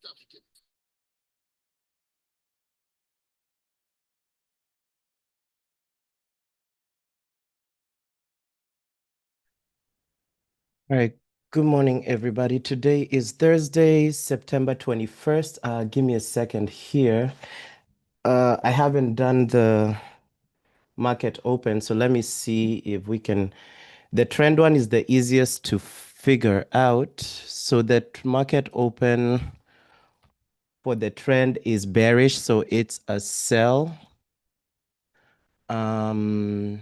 All right. Good morning, everybody. Today is Thursday, September 21st. Give me a second here. I haven't done the market open, so let me see if we can. The trend one is the easiest to figure out. So the market open for the trend is bearish, so it's a sell. And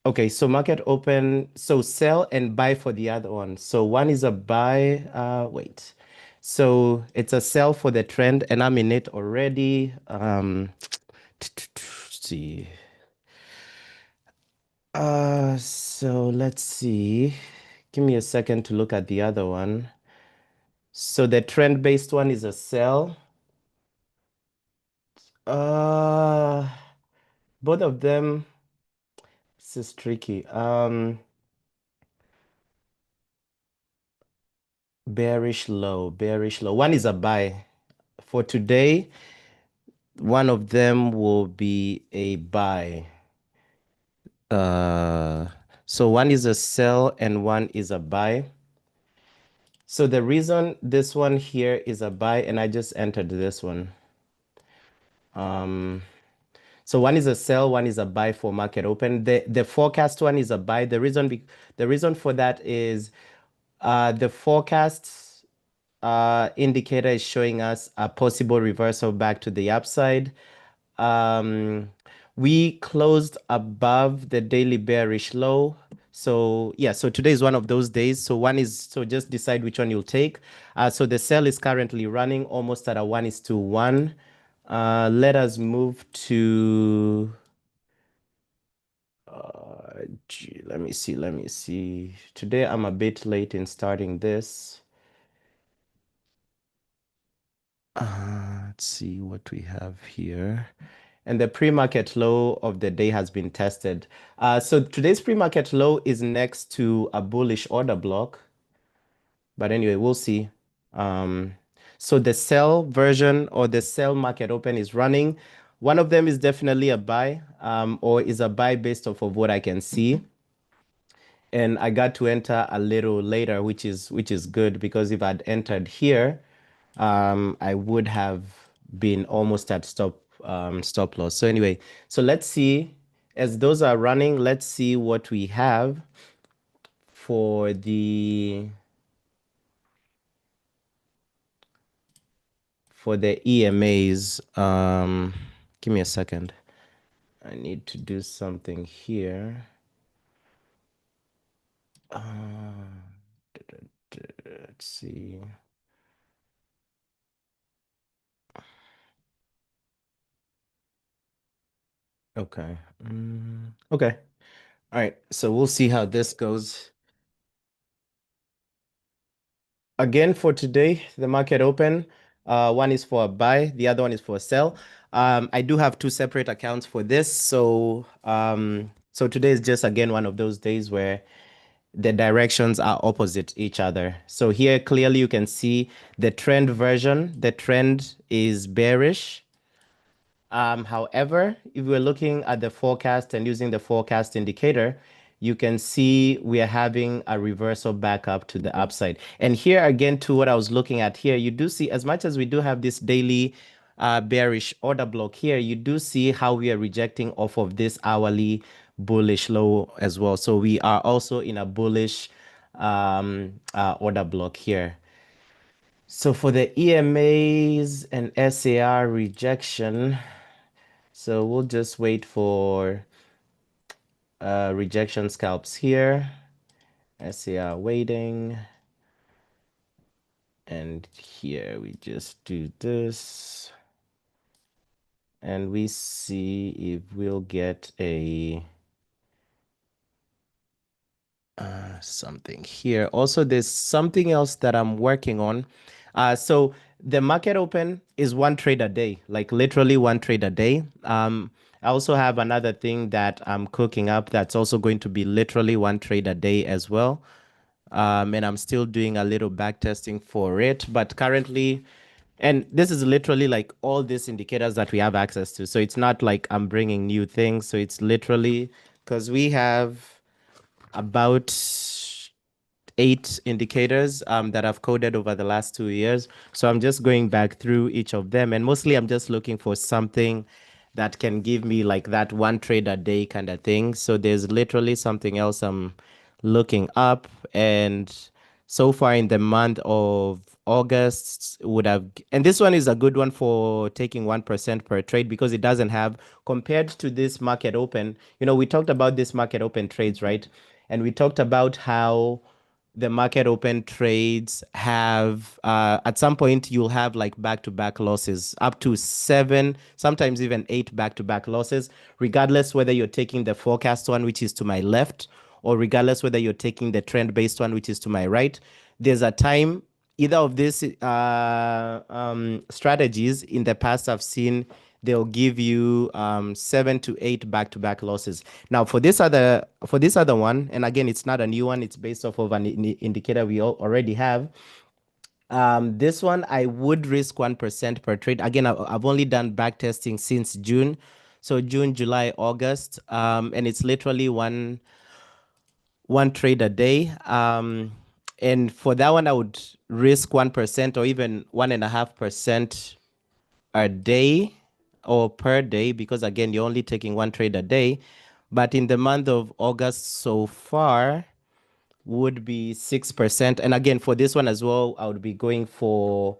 okay, so market open, so sell and buy for the other one. So one is a buy, wait. So it's a sell for the trend and I'm in it already. See. So let's see. Give me a second to look at the other one. So the trend-based one is a sell. Uh, both of them, this is tricky. Bearish low, bearish low. One is a buy. For today, one of them will be a buy. So one is a sell and one is a buy. So the reason this one here is a buy, and I just entered this one. So one is a sell, one is a buy for market open. The forecast one is a buy. The reason for that is the forecast indicator is showing us a possible reversal back to the upside. We closed above the daily bearish low. So yeah, so today is one of those days. So just decide which one you'll take. So the sell is currently running almost at a 1:1. Let us move to let me see. Today I'm a bit late in starting this. Let's see what we have here. And the pre-market low of the day has been tested. So today's pre-market low is next to a bullish order block. But anyway, we'll see. So the sell version or the sell market open is running. One of them is definitely a buy, or is a buy based off of what I can see. And I got to enter a little later, which is good because if I'd entered here, I would have been almost at stop loss. So anyway, so let's see as those are running, let's see what we have for the EMAs. Give me a second. I need to do something here. Let's see. Okay. Okay. All right. So we'll see how this goes. Again, for today, the market open. One is for a buy, the other one is for a sell. I do have two separate accounts for this. So today is just again one of those days where the directions are opposite each other. So here clearly you can see the trend version. The trend is bearish. However, if we're looking at the forecast and using the forecast indicator, you can see we are having a reversal back up to the upside. And here again, to what I was looking at here, you do see as much as we do have this daily bearish order block here, you do see how we are rejecting off of this hourly bullish low as well. So we are also in a bullish order block here. So for the EMAs and SAR rejection, so we'll just wait for rejection scalps here. SAR waiting. And here we just do this. And we see if we'll get a something here. Also, there's something else that I'm working on. So the market open is one trade a day, like literally one trade a day. I also have another thing that I'm cooking up that's also going to be literally one trade a day as well. And I'm still doing a little back testing for it. But currently, and this is literally like all these indicators that we have access to. So it's not like I'm bringing new things. So it's literally because we have about 8 indicators that I've coded over the last 2 years. So I'm just going back through each of them. And mostly I'm just looking for something that can give me like that one trade a day kind of thing. So there's literally something else I'm looking up. And so far in the month of August would have, and this one is a good one for taking 1% per trade because it doesn't have, compared to this market open, we talked about this market open trades, right? And we talked about how the market open trades have at some point you'll have like back-to-back losses, up to 7, sometimes even 8 back-to-back losses, regardless whether you're taking the forecast one, which is to my left, or regardless whether you're taking the trend-based one, which is to my right. There's a time either of these strategies in the past I've seen they'll give you 7 to 8 back-to-back losses. Now for this other one, and again, it's not a new one, it's based off of an indicator we already have. This one I would risk 1% per trade. Again, I've only done back testing since June. So June, July, August. And it's literally one trade a day. And for that one, I would risk 1% or even 1.5% a day or per day, because again, you're only taking one trade a day. But in the month of August so far would be 6%. And again, for this one as well, I would be going for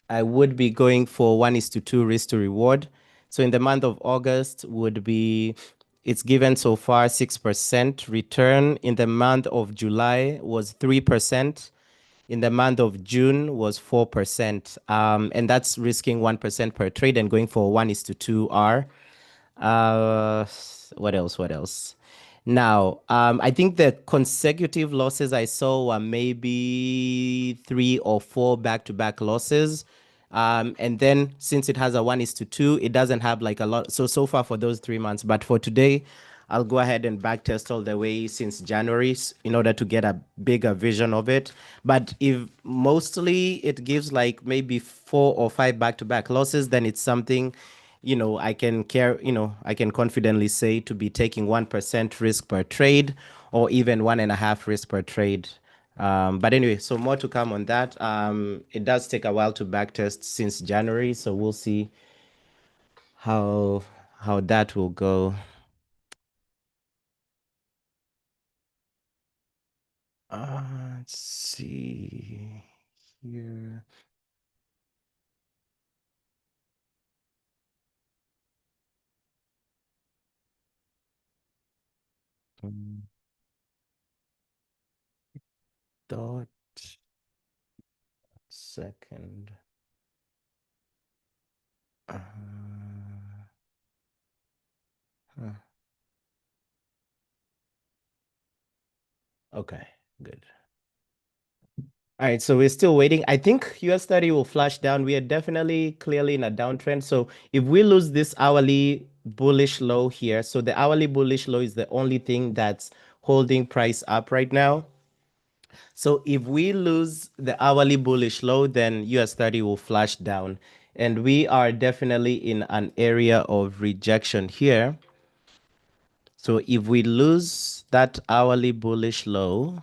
1:2 risk to reward. So in the month of August would be, it's given so far 6% return. In the month of July was 3%. In the month of June was 4%. And that's risking 1% per trade and going for 1:2 R. Uh, what else? What else? Now, I think the consecutive losses I saw were maybe 3 or 4 back-to-back losses. And then since it has a 1:2, it doesn't have like a lot. So far for those 3 months. But for today, I'll go ahead and back test all the way since January in order to get a bigger vision of it. But if mostly it gives like maybe 4 or 5 back-to-back losses, then it's something I can confidently say to be taking 1% risk per trade or even 1.5 risk per trade. But anyway, so more to come on that. It does take a while to backtest since January, so we'll see how that will go. Let's see here. Mm, Dot second. Uh, huh. Okay, good. All right, so we're still waiting. I think US30 will flash down. We are definitely clearly in a downtrend. So if we lose this hourly bullish low here, so the hourly bullish low is the only thing that's holding price up right now. So if we lose the hourly bullish low, then US30 will flash down. And we are definitely in an area of rejection here. So if we lose that hourly bullish low,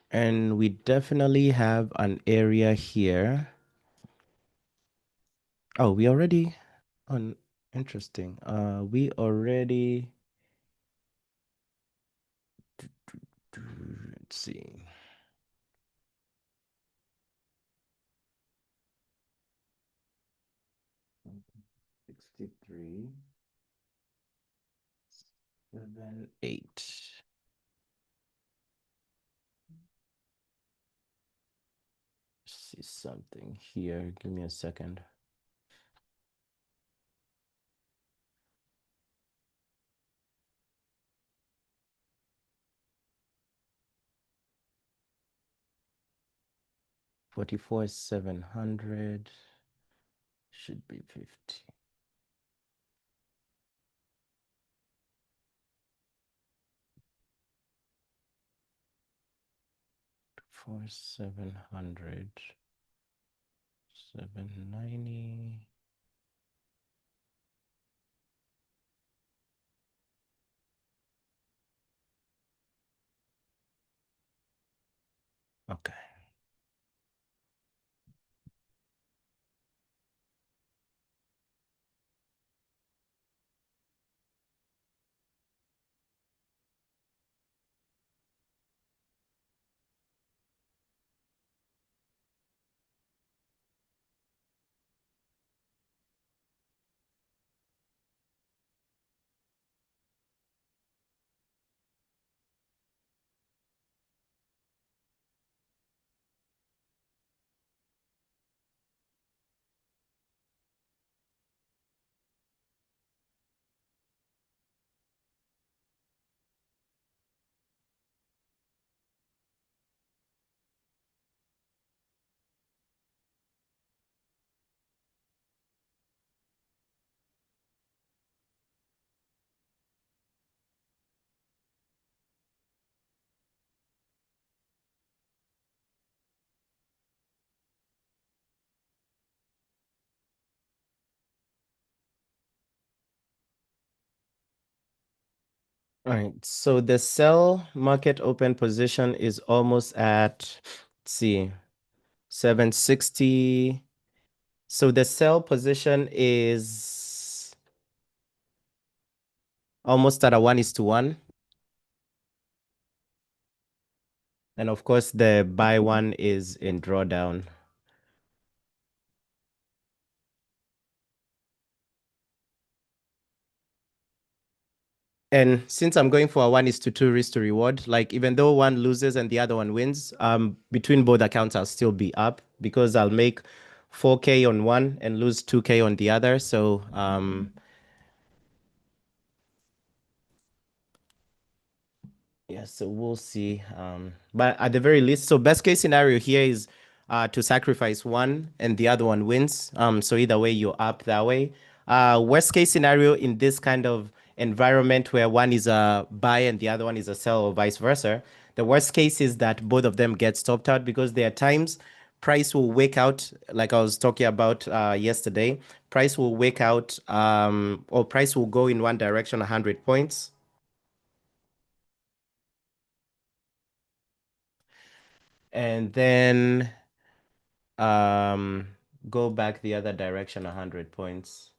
and we definitely have an area here. Oh, we already on interesting. We already let's see. $63, 7, 8. See something here. Give me a second. $44, 700 should be 50. for 700, 790. Okay. All right. So the sell market open position is almost at, let's see, 760. So the sell position is almost at a 1:1. And of course, the buy one is in drawdown. And since I'm going for a 1:2 risk to reward, like even though one loses and the other one wins, between both accounts, I'll still be up because I'll make 4K on one and lose 2K on the other. So, yeah, so we'll see. But at the very least, so best case scenario here is to sacrifice one and the other one wins. So either way, you're up that way. Worst case scenario in this kind of environment where one is a buy and the other one is a sell or vice versa, the worst case is that both of them get stopped out because there are times price will wake out, like I was talking about yesterday. Price will wake out, or price will go in one direction 100 points. And then um go back the other direction 100 points.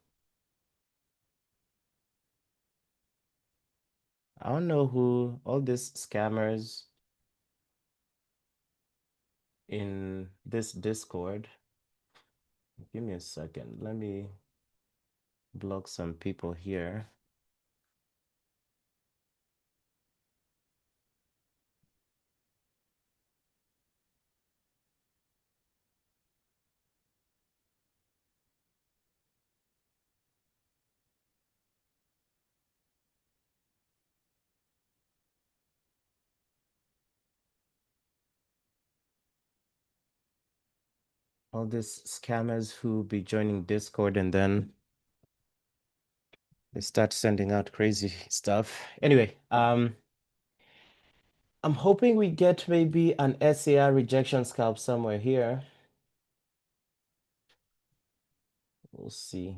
I don't know who all these scammers in this Discord. Give me a second. Let me block some people here. All these scammers who be joining Discord and then they start sending out crazy stuff. Anyway, I'm hoping we get maybe an SAR rejection scalp somewhere here. We'll see.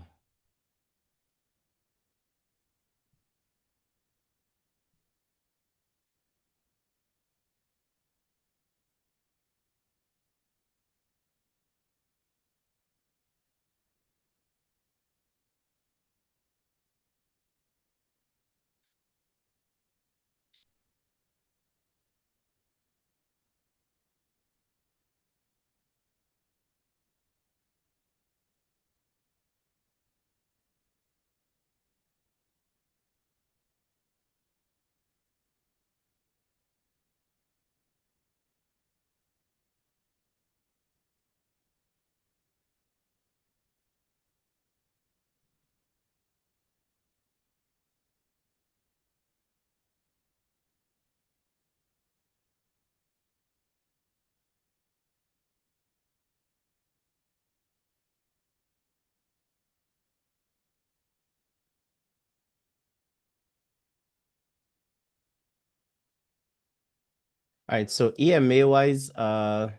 All right, so EMA wise, I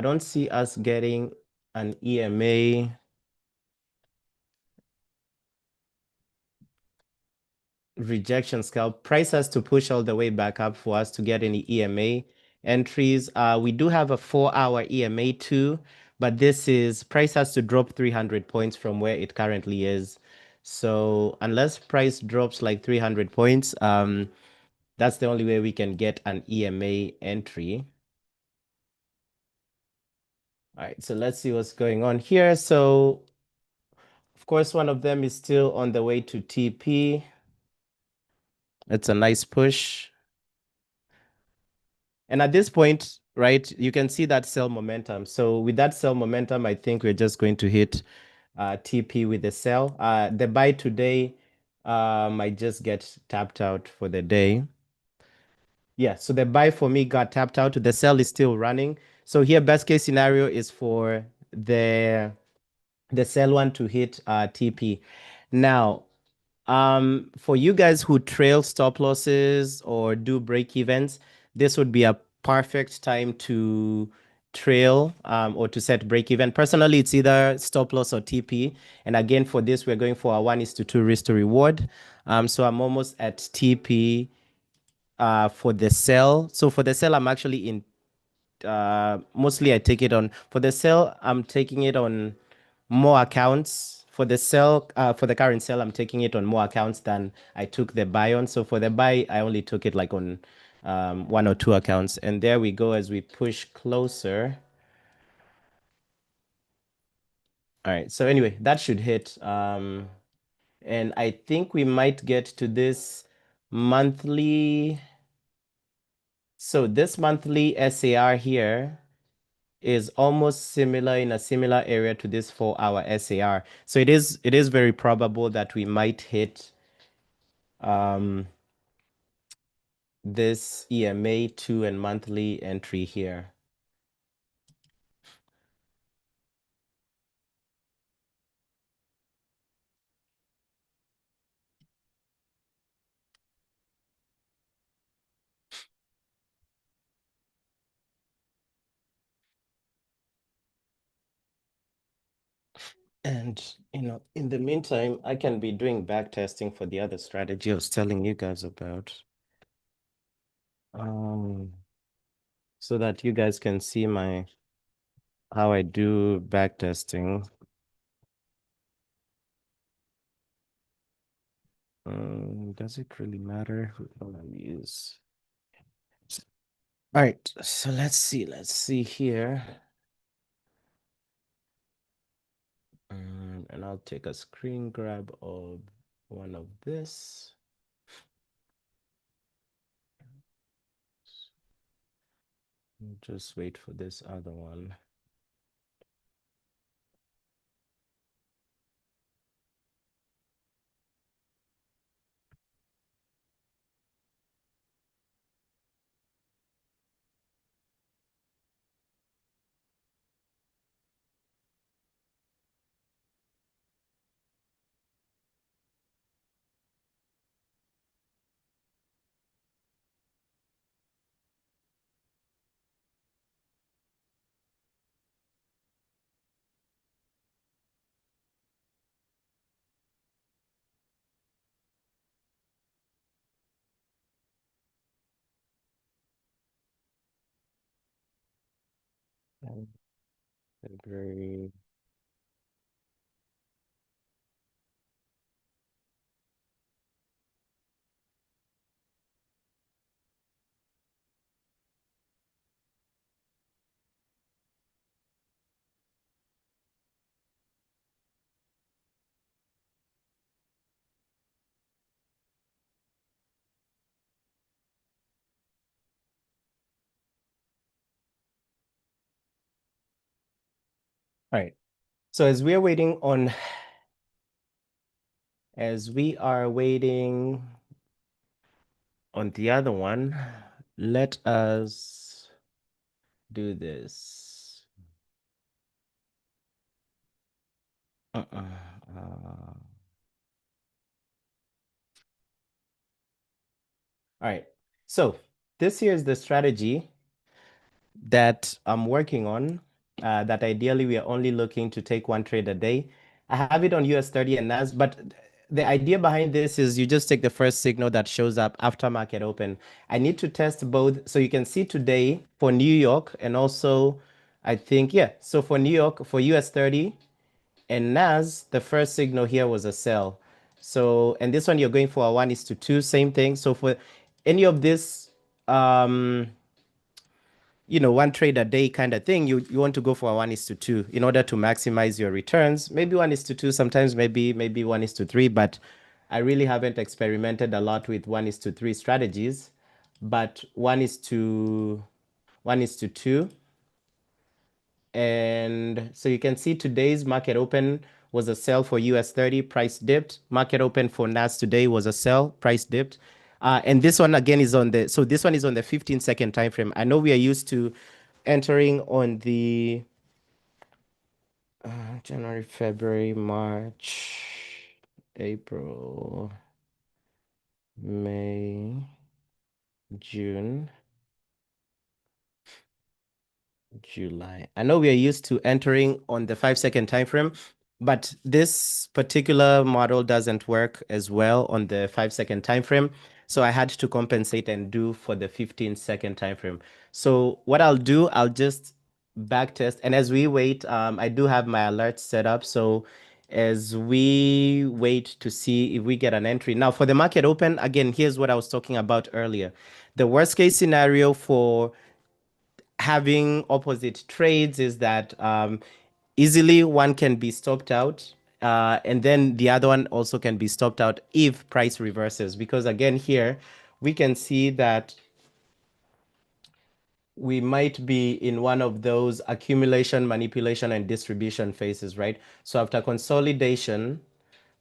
don't see us getting an EMA rejection scalp. Price has to push all the way back up for us to get any EMA entries. We do have a 4-hour EMA too, but this is price has to drop 300 points from where it currently is. So unless price drops like 300 points, that's the only way we can get an EMA entry. All right, so let's see what's going on here. So of course, one of them is still on the way to TP. It's a nice push. And at this point, right, you can see that sell momentum. So with that sell momentum, I think we're just going to hit TP with the sell. The buy today might just get tapped out for the day. Yeah, so the buy for me got tapped out. The sell is still running. So here, best case scenario is for the sell one to hit TP. Now, for you guys who trail stop losses or do break evens, this would be a perfect time to trail or to set break even. Personally, it's either stop loss or TP. And again, for this, we're going for a 1:2 risk to reward. So I'm almost at TP for the sell. So for the sell, I'm actually in mostly I take it on for the sell, I'm taking it on more accounts. For the sell, for the current sell, I'm taking it on more accounts than I took the buy on. So for the buy, I only took it like on 1 or 2 accounts. And there we go as we push closer. All right. So anyway, that should hit. And I think we might get to this monthly. So this monthly SAR here is almost similar in a similar area to this 4-hour SAR. So it is very probable that we might hit this EMA 2 and monthly entry here. And in the meantime, I can be doing back testing for the other strategy I was telling you guys about. So that you guys can see how I do back testing. Does it really matter who I use? All right, so let's see here. And I'll take a screen grab of one of this. Just wait for this other one. February. All right. So as we are waiting on the other one, let us do this. All right. So this here is the strategy. that I'm working on, that ideally we are only looking to take one trade a day. I have it on US30 and NAS, but the idea behind this is you just take the first signal that shows up after market open. I need to test both. So you can see today for New York and also I think, yeah. So for New York, for US30 and NAS, the first signal here was a sell. So, and this one you're going for a 1:2, same thing. So for any of this, um, one trade a day kind of thing, you want to go for a 1:2 in order to maximize your returns. Maybe 1:2, sometimes maybe 1:3, but I really haven't experimented a lot with 1:3 strategies. But 1:2, and so you can see today's market open was a sell for US30, price dipped. Market open for NAS today was a sell, price dipped. And this one again is on the, so this one is on the 15-second time frame. I know we are used to entering on the January, February, March, April, May, June, July. I know we are used to entering on the 5-second time frame, but this particular model doesn't work as well on the 5-second time frame. So I had to compensate and do for the 15-second time frame. So what I'll do, I'll just back test. And as we wait, I do have my alerts set up. So as we wait to see if we get an entry. Now for the market open, again, here's what I was talking about earlier. The worst case scenario for having opposite trades is that easily one can be stopped out. And then the other one also can be stopped out if price reverses. Because again, here we can see that we might be in one of those accumulation, manipulation, and distribution phases, right? So after consolidation,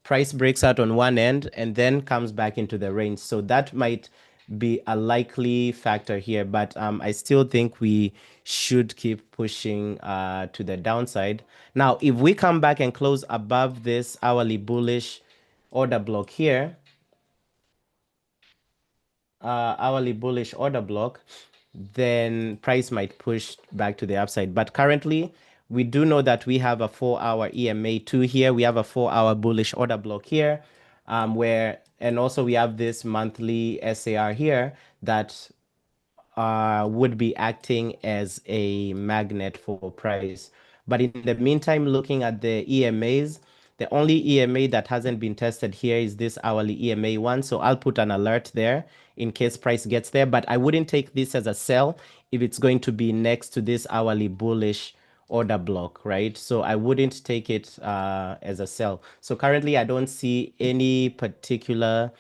price breaks out on one end and then comes back into the range. So that might be a likely factor here, but I still think we should keep pushing to the downside. Now, if we come back and close above this hourly bullish order block here, hourly bullish order block, then price might push back to the upside. But currently, we do know that we have a 4-hour EMA2 here. We have a 4-hour bullish order block here, and also we have this monthly SAR here that would be acting as a magnet for price. But in the meantime, looking at the EMAs, the only EMA that hasn't been tested here is this hourly EMA one. So I'll put an alert there in case price gets there. But I wouldn't take this as a sell if it's going to be next to this hourly bullish order block, right? So I wouldn't take it as a sell. So currently, I don't see any particular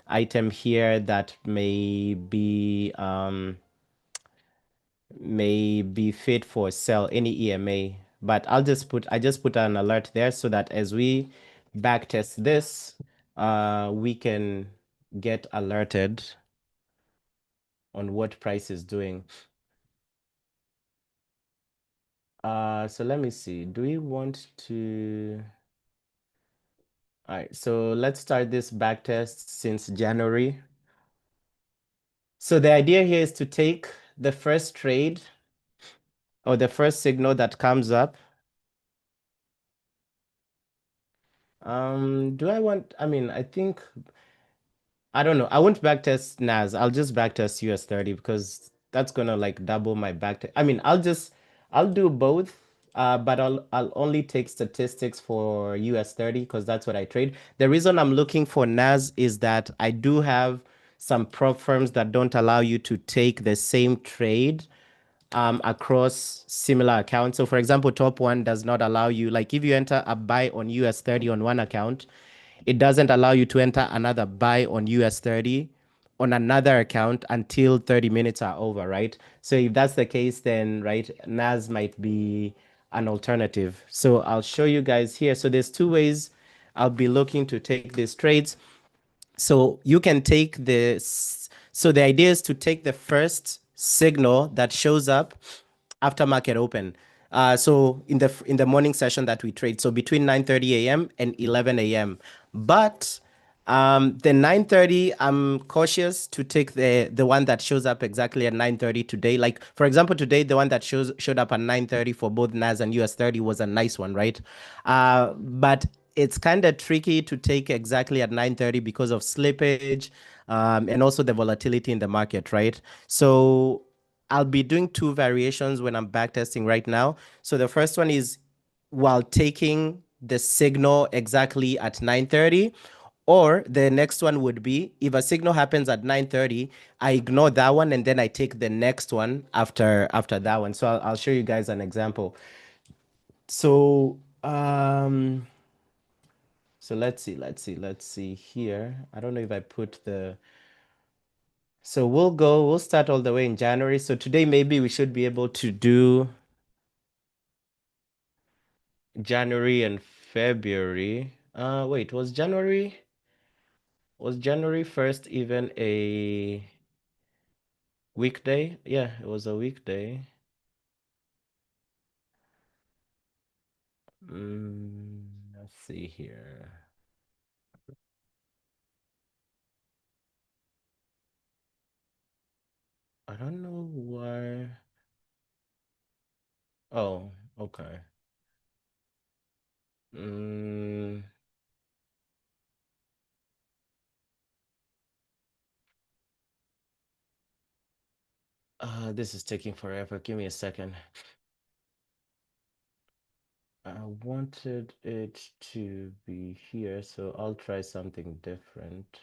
item here that may be fit for sell, any EMA. But I just put an alert there so that as we back test this, we can get alerted on what price is doing. So let me see. Do we want to? All right, so let's start this back test since January. So the idea here is to take the first trade or the first signal that comes up. I mean, I think, I don't know. I won't backtest NAS. I'll just backtest US30 because that's gonna like double my backtest. I mean, I'll do both, but I'll only take statistics for US30 because that's what I trade. The reason I'm looking for NAS is that I do have some prop firms that don't allow you to take the same trade across similar accounts. So for example, top one does not allow you, like if you enter a buy on US30 on one account, it doesn't allow you to enter another buy on US30 on another account until 30 minutes are over, right? So if that's the case, then right, NAS might be an alternative. So I'll show you guys here. So there's two ways I'll be looking to take these trades. So you can take this. So the idea is to take the first signal that shows up after market open. So in the morning session that we trade, so between 9:30 a.m. and 11 a.m. But The 9:30, I'm cautious to take the one that shows up exactly at 9:30 today. Like for example, today the one that showed up at 9:30 for both NAS and US30 was a nice one, right? But it's kind of tricky to take exactly at 9:30 because of slippage, and also the volatility in the market, right? So I'll be doing two variations when I'm back testing right now. So the first one is while taking the signal exactly at 9:30. Or the next one would be if a signal happens at 9:30, I ignore that one and then I take the next one after that one. So I'll show you guys an example. So so let's see here. I don't know if I put the so we'll start all the way in January. So today maybe we should be able to do January and February. Wait, was January 1st even a weekday? Yeah, it was a weekday. Let's see here. I don't know why. Oh, okay. Mm, this is taking forever. Give me a second. I wanted it to be here, so I'll try something different.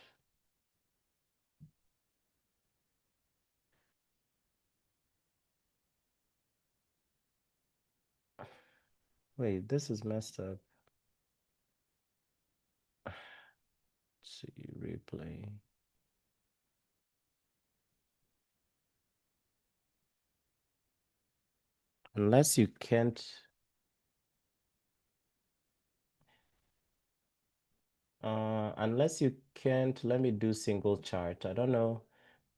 Wait, this is messed up. Let's see, replay. Unless you can't, let me do single chart. I don't know,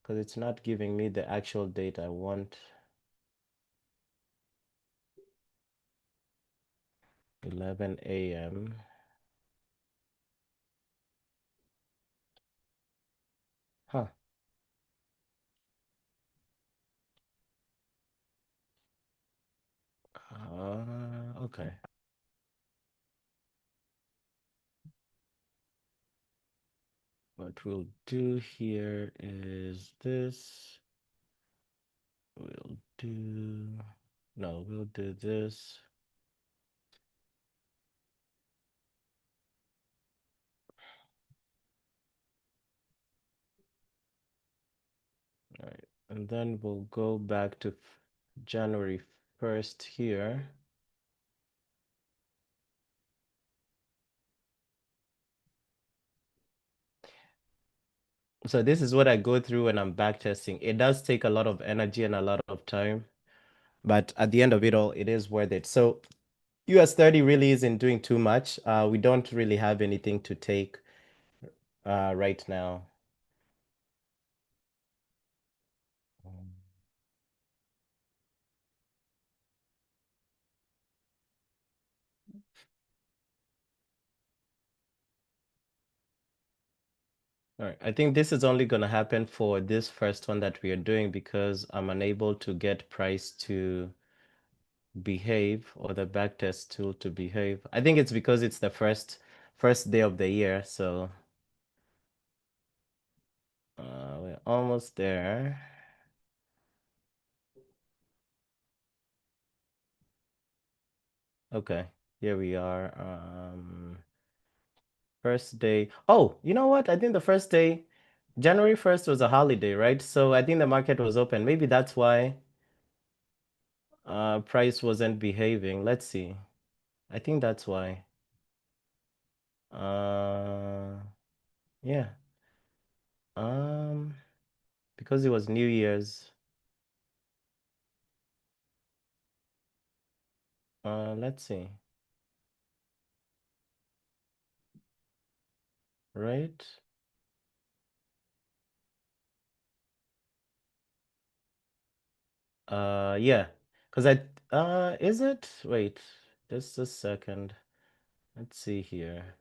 because it's not giving me the actual date I want. 11 a.m. Huh. Okay. What we'll do here is this. We'll do, no, we'll do this. All right. And then we'll go back to January 1st here. So this is what I go through when I'm back testing. It does take a lot of energy and a lot of time, but at the end of it all, it is worth it. So US30 really isn't doing too much. We don't really have anything to take right now. All right. I think this is only going to happen for this first one that we are doing because I'm unable to get price to behave or the backtest tool to behave. I think it's because it's the first day of the year, so we're almost there. Okay, here we are. First day. Oh, you know what? I think the first day, January 1st was a holiday, right? So I think the market was open. Maybe that's why price wasn't behaving. Let's see. I think that's why. Yeah. Um, because it was New Year's. Let's see. Right? Yeah. Because is it? Wait, just a second. Let's see here.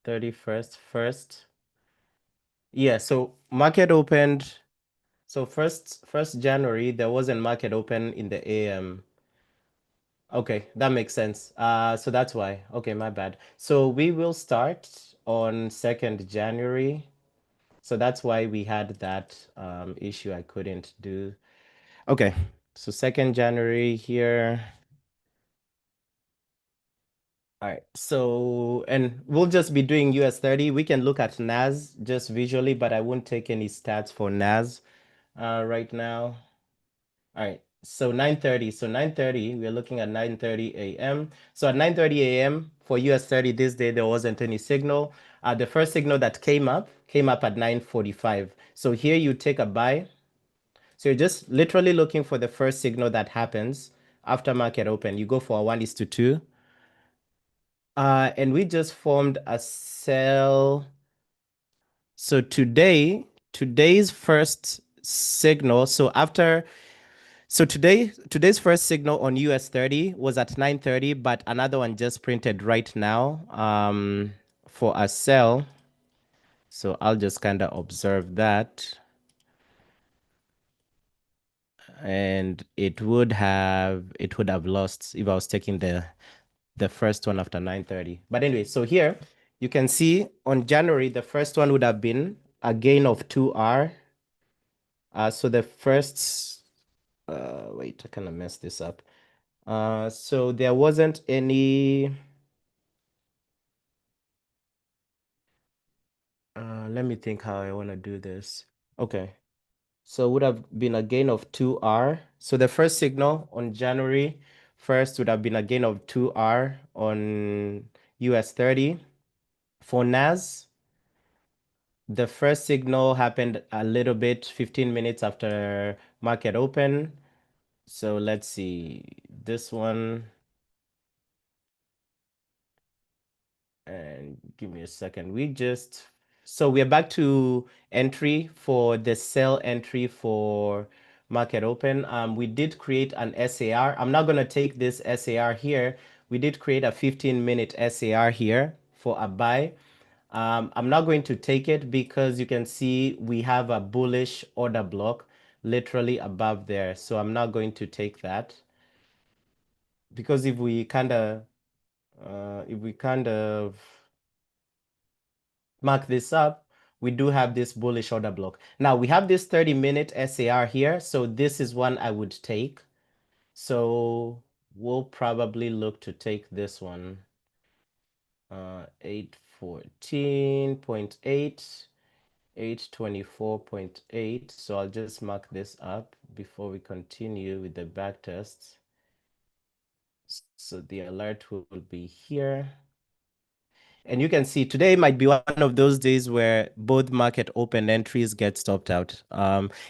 31st, first. Yeah, so market opened. So first January, there wasn't market open in the AM. Okay, that makes sense. So that's why. Okay, my bad. So we will start on 2nd January. So that's why we had that issue I couldn't do. Okay, so 2nd January here. All right, so, and we'll just be doing US30. We can look at NAS just visually, but I won't take any stats for NAS right now. All right, so 9:30. So 9:30, we're looking at 9:30 a.m. So at 9:30 a.m. for US30 this day, there wasn't any signal. The first signal that came up at 9:45. So here you take a buy. So you're just literally looking for the first signal that happens after market open. You go for a 1:2. And we just formed a sell. So today's first signal. So today's first signal on US30 was at 9:30, but another one just printed right now for a sell. So I'll just kind of observe that. And it would have lost if I was taking the first one after 9:30. But anyway, so here you can see on January, the first one would have been a gain of 2R. So the first, wait, I kind of messed this up. So there wasn't any, let me think how I want to do this. Okay. So it would have been a gain of 2R. So the first signal on January 1st would have been a gain of 2R on US30. For NAS, the first signal happened a little bit 15 minutes after market open. So let's see this one. And give me a second. So we're back to entry for the sell entry for market open. We did create an SAR. I'm not going to take this SAR here. We did create a 15-minute SAR here for a buy. I'm not going to take it because you can see we have a bullish order block literally above there. So I'm not going to take that because if we kind of mark this up, we do have this bullish order block. Now we have this 30-minute SAR here. So this is one I would take. So we'll probably look to take this one. 814.8. 824.8. So I'll just mark this up before we continue with the back tests. So the alert will be here. And you can see today might be one of those days where both market open entries get stopped out.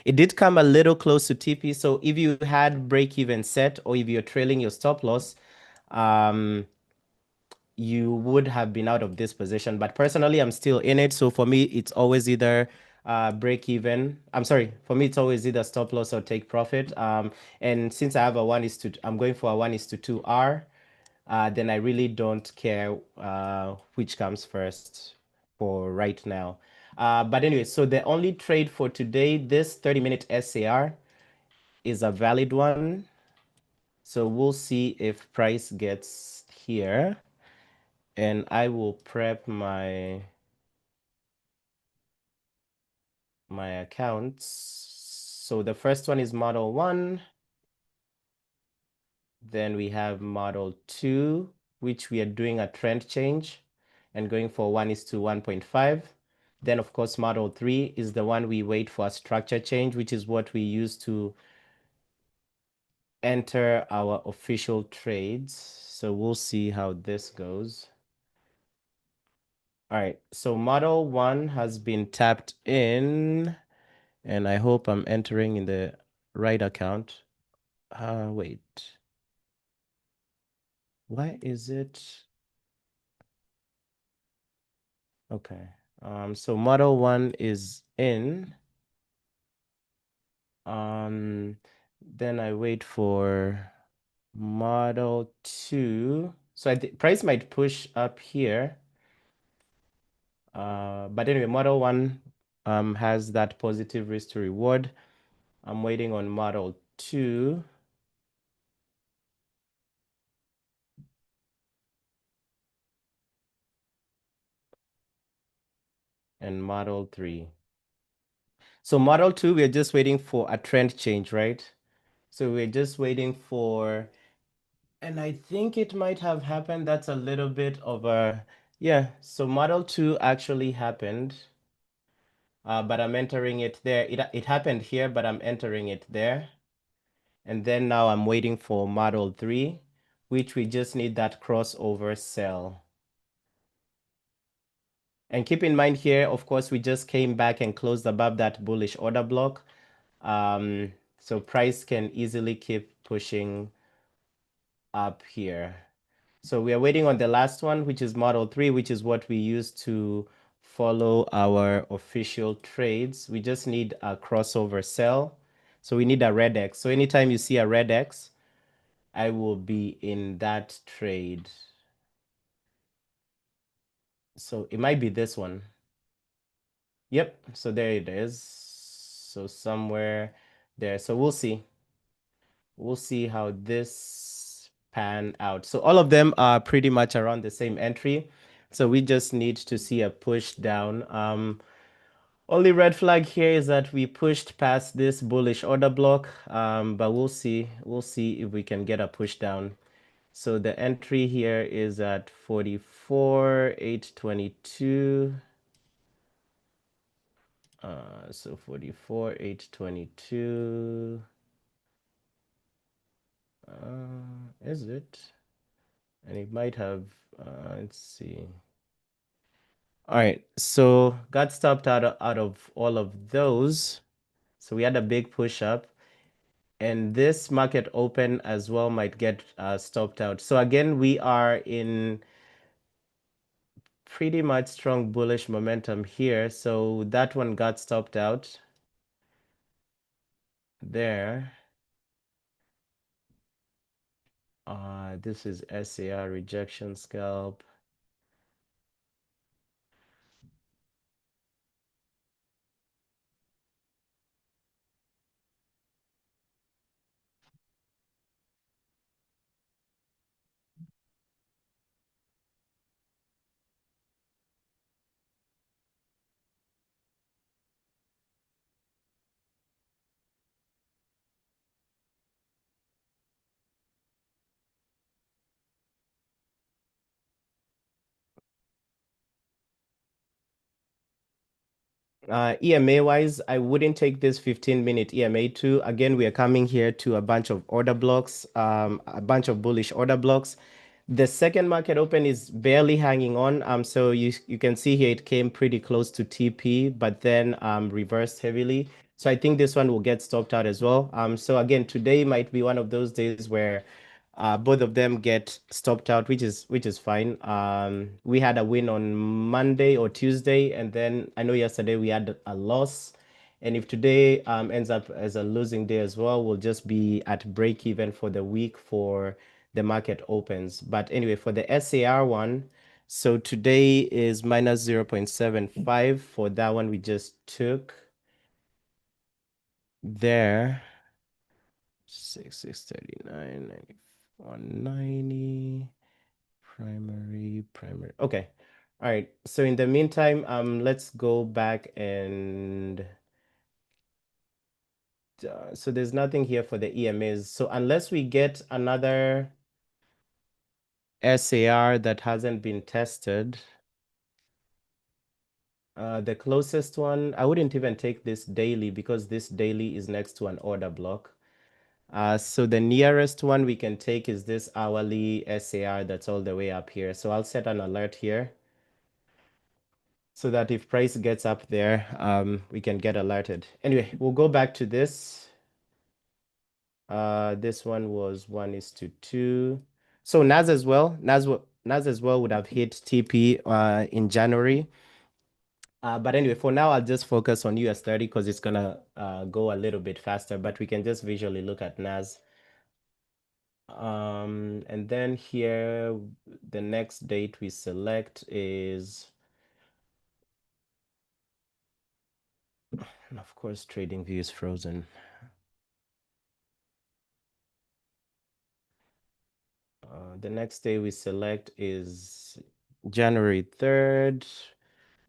It did come a little close to TP. So if you had break even set or if you're trailing your stop loss, you would have been out of this position. But personally, I'm still in it. So for me, it's always either break even. I'm sorry. For me, it's always either stop loss or take profit. And since I have a I'm going for a 1:2 R. Then I really don't care which comes first for right now. But anyway, so the only trade for today, this 30-minute SAR is a valid one. So we'll see if price gets here. And I will prep my accounts. So the first one is model 1. Then we have model 2, which we are doing a trend change and going for 1:1.5. Then, of course, model 3 is the one we wait for a structure change, which is what we use to enter our official trades. So we'll see how this goes. All right, so model 1 has been tapped in, and I hope I'm entering in the right account. Wait. Why is it? Okay. So model 1 is in. Then I wait for model 2. So price might push up here. But anyway, model one has that positive risk to reward. I'm waiting on model two. And model three. So model two, we're just waiting for a trend change, right? So we're just waiting for, and I think it might have happened. That's a little bit of a, yeah. So model two actually happened, but I'm entering it there. It happened here, but I'm entering it there. And then now I'm waiting for model three, which we just need that crossover sell. And keep in mind here, of course, we just came back and closed above that bullish order block. So price can easily keep pushing up here. So we are waiting on the last one, which is model three, which is what we use to follow our official trades. We just need a crossover sell. So we need a red X. So anytime you see a red X, I will be in that trade. So it might be this one. Yep. So there it is. So somewhere there. So we'll see. We'll see how this pan out. So all of them are pretty much around the same entry. So we just need to see a push down. Only red flag here is that we pushed past this bullish order block, but we'll see. We'll see if we can get a push down. So the entry here is at 44,822. So 44,822. Is it? And it might have, let's see. All right, so got stopped out of all of those. So we had a big push up, and this market open as well might get stopped out. So again, we are in pretty much strong bullish momentum here. So that one got stopped out there. This is SAR rejection scalp. EMA wise, I wouldn't take this 15-minute EMA too. Again, we are coming here to a bunch of order blocks, a bunch of bullish order blocks. The second market open is barely hanging on. So you can see here it came pretty close to TP, but then reversed heavily. So I think this one will get stopped out as well. So again, today might be one of those days where both of them get stopped out, which is fine. We had a win on Monday or Tuesday, and then I know yesterday we had a loss. And if today ends up as a losing day as well, we'll just be at break even for the week for the market opens. But anyway, for the SAR one, so today is minus 0.75 for that one we just took there. 639, 190, primary. Okay. All right. So in the meantime, let's go back and so there's nothing here for the EMAs. So unless we get another SAR that hasn't been tested, the closest one, I wouldn't even take this daily because this daily is next to an order block. So the nearest one we can take is this hourly SAR that's all the way up here. So I'll set an alert here so that if price gets up there, we can get alerted. Anyway, we'll go back to this. This one was 1:2. So NAS as well. NAS as well would have hit TP in January. But anyway, for now, I'll just focus on US30 because it's gonna go a little bit faster, but we can just visually look at NAS. And then here, the next date we select is And of course, TradingView is frozen. The next day we select is January 3rd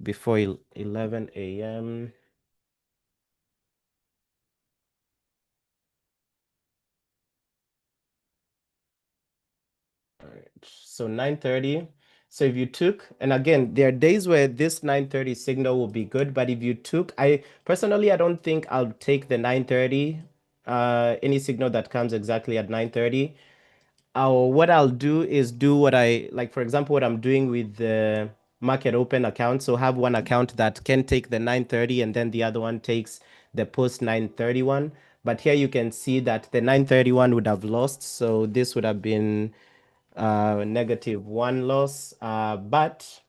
before 11 a.m. All right. So 9:30. So if you took, and again, there are days where this 9:30 signal will be good, but if you took, I personally, I don't think I'll take the 9:30, any signal that comes exactly at 9:30. What I'll do is do what I like, for example, what I'm doing with the market open account. So have one account that can take the 9:30 and then the other one takes the post 9:31. But here you can see that the 9:31 would have lost. So this would have been -1 loss. But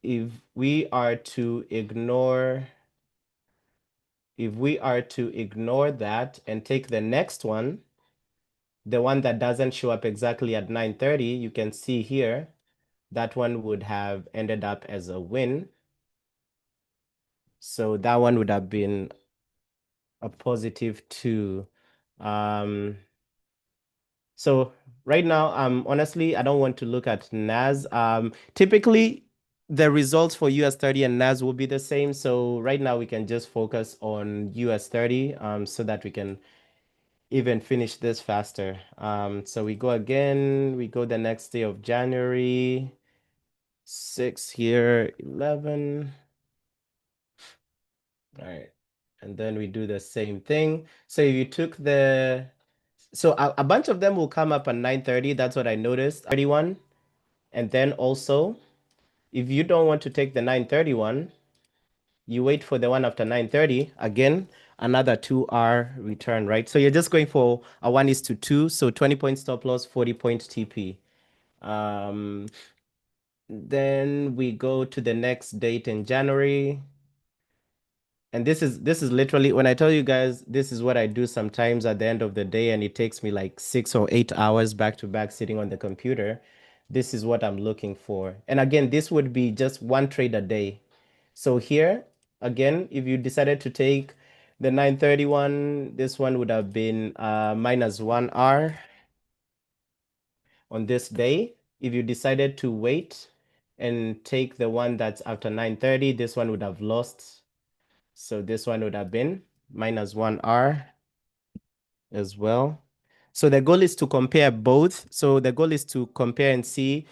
if we are to ignore, if we are to ignore that and take the next one, the one that doesn't show up exactly at 9:30, you can see here, that one would have ended up as a win. So that one would have been a +2. So right now, honestly, I don't want to look at NAS. Typically, the results for US30 and NAS will be the same. So right now, we can just focus on US30 so that we can even finish this faster. So we go again, we go the next day of January, 6 here, 11. All right. And then we do the same thing. So if you took the, so a bunch of them will come up at 9:30. That's what I noticed. 31. And then also, if you don't want to take the 9:31, you wait for the one after 9:30. Again, another 2 hour return, right? So you're just going for a 1:2. So 20 point stop loss, 40 point TP. Um, then we go to the next date in January. And this is literally when I tell you guys this is what I do sometimes at the end of the day, and it takes me like 6 or 8 hours back to back sitting on the computer. This is what I'm looking for. And again, this would be just one trade a day. So here, again, if you decided to take the 9:31, this one would have been -1 hour on this day. If you decided to wait and take the one that's after 9:30, this one would have lost. So this one would have been -1 hour as well. So the goal is to compare both. So the goal is to compare and see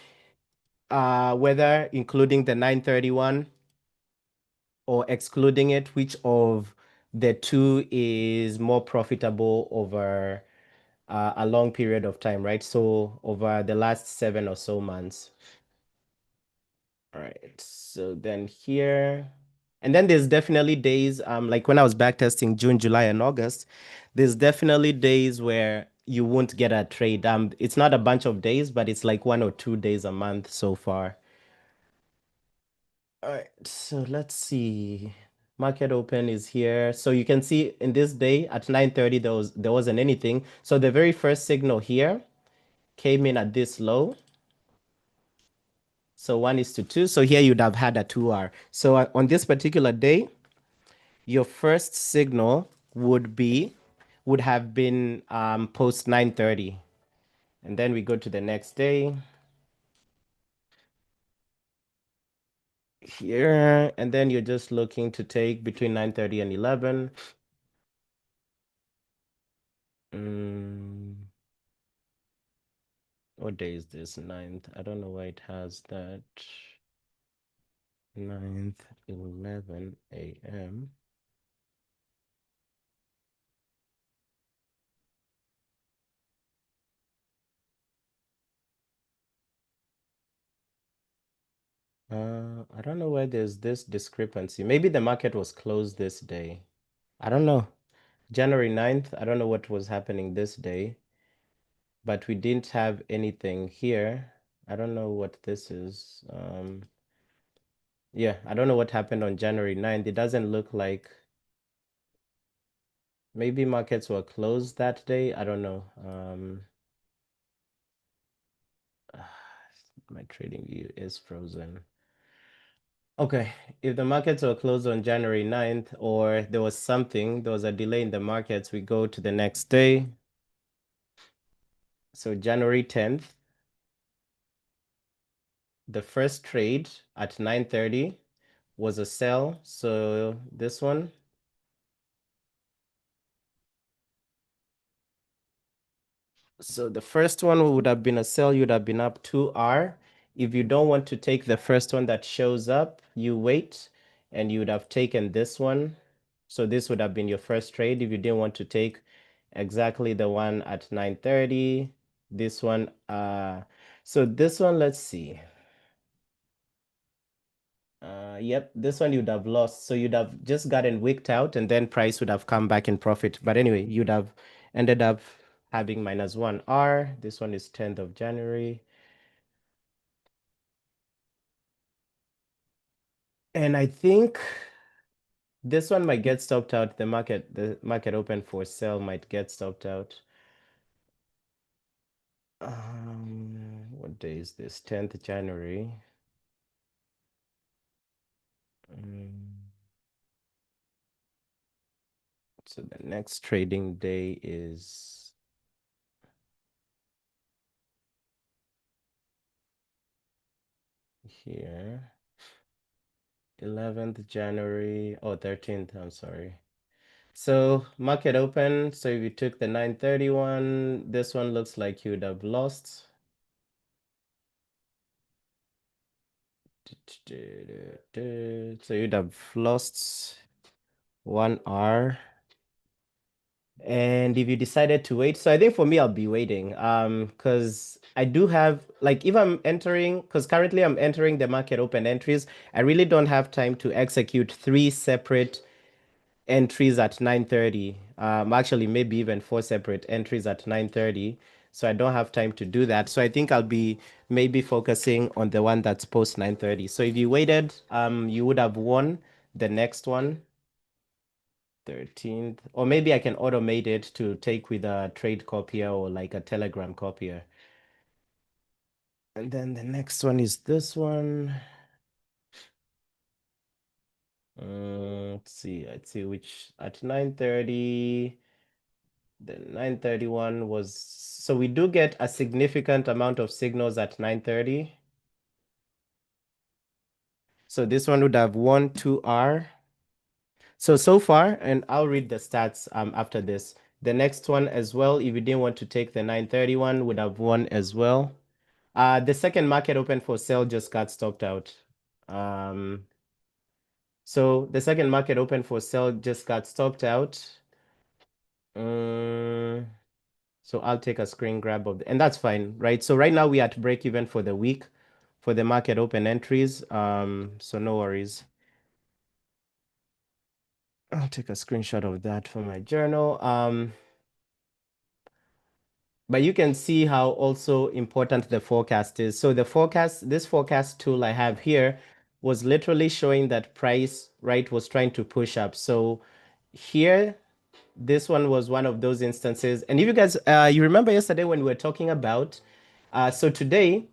whether including the 9:31 or excluding it, which of the two is more profitable over a long period of time, right? So over the last 7 or so months. All right. So then here, and then there's definitely days, like when I was back testing June, July, and August, there's definitely days where you won't get a trade. It's not a bunch of days, but it's like 1 or 2 days a month so far. All right. So let's see. Market open is here. So you can see in this day at 9:30, there wasn't anything. So the very first signal here came in at this low. So 1:2. So here you'd have had a 2 hour. So on this particular day, your first signal would have been post 9:30. And then we go to the next day here, and then you're just looking to take between 9:30 and 11. Mm, what day is this? 9th. I don't know why it has that. 9th, 11 a.m. I don't know why there's this discrepancy. Maybe the market was closed this day. I don't know. January 9th, I don't know what was happening this day, but we didn't have anything here. I don't know what this is. Yeah, I don't know what happened on January 9th. It doesn't look like maybe markets were closed that day. I don't know. My trading view is frozen. Okay, if the markets were closed on January 9th or there was a delay in the markets, we go to the next day. So January 10th, the first trade at 9:30 was a sell. So this one. So the first one would have been a sell, you'd have been up 2R. If you don't want to take the first one that shows up, you wait and you would have taken this one. So this would have been your first trade if you didn't want to take exactly the one at 9:30. This one, so this one, let's see. Yep, this one you'd have lost. So you'd have just gotten wicked out and then price would have come back in profit. But anyway, you'd have ended up having -1R. This one is 10th of January. And I think this one might get stopped out. The market open for sale might get stopped out. What day is this? 10th January. Mm, so the next trading day is here. 11th January. Oh, 13th, I'm sorry. So market open. So if you took the 931, this one looks like you'd have lost. So you'd have lost 1R. And if you decided to wait, so I think for me, I'll be waiting. Because I do have like if I'm entering, because currently I'm entering the market open entries, I really don't have time to execute three separate entries at 9:30. Actually, maybe even four separate entries at 9:30. So I don't have time to do that. So I think I'll be maybe focusing on the one that's post 9:30. So if you waited, you would have won the next one, 13th. Or maybe I can automate it to take with a trade copier or like a Telegram copier. And then the next one is this one. Let's see which at 9:30. The 931 was, so we do get a significant amount of signals at 9:30. So this one would have 1, 2R. So far, and I'll read the stats after this. The next one as well, if you didn't want to take the 931, would have won as well. The second market open for sale just got stopped out. Um, so the second market open for sale just got stopped out. Um, So I'll take a screen grab of and that's fine, right? So right now we are at break even for the week for the market open entries. So no worries. I'll take a screenshot of that for my journal. But you can see how also important the forecast is. So the forecast, this forecast tool I have here was literally showing that price, right, was trying to push up. So here, this one was one of those instances. And if you guys, you remember yesterday when we were talking about, so today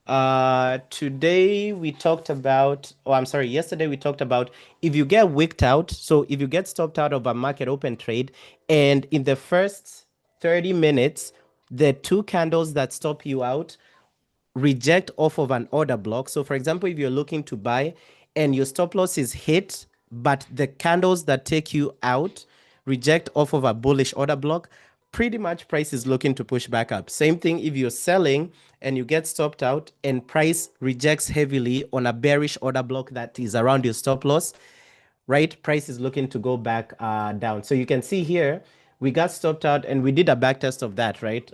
we talked about, oh, I'm sorry, yesterday we talked about if you get wicked out, so if you get stopped out of a market open trade, and in the first 30 minutes, the two candles that stop you out reject off of an order block. So, for example, if you're looking to buy and your stop loss is hit, but the candles that take you out reject off of a bullish order block, pretty much price is looking to push back up. Same thing if you're selling and you get stopped out and price rejects heavily on a bearish order block that is around your stop loss, right? Price is looking to go back down. So you can see here, we got stopped out and we did a back test of that, right?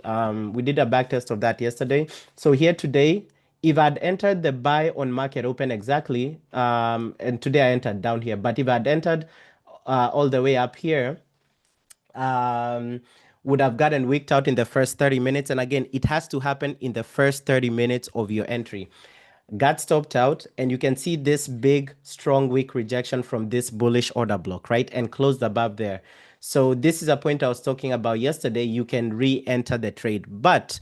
We did a back test of that yesterday. So here today, if I'd entered the buy on market open exactly, and today I entered down here, but if I'd entered all the way up here, um, would have gotten wicked out in the first 30 minutes. And again, it has to happen in the first 30 minutes of your entry. Got stopped out, and you can see this big, strong, weak rejection from this bullish order block, right? And closed above there. So this is a point I was talking about yesterday. You can re-enter the trade. But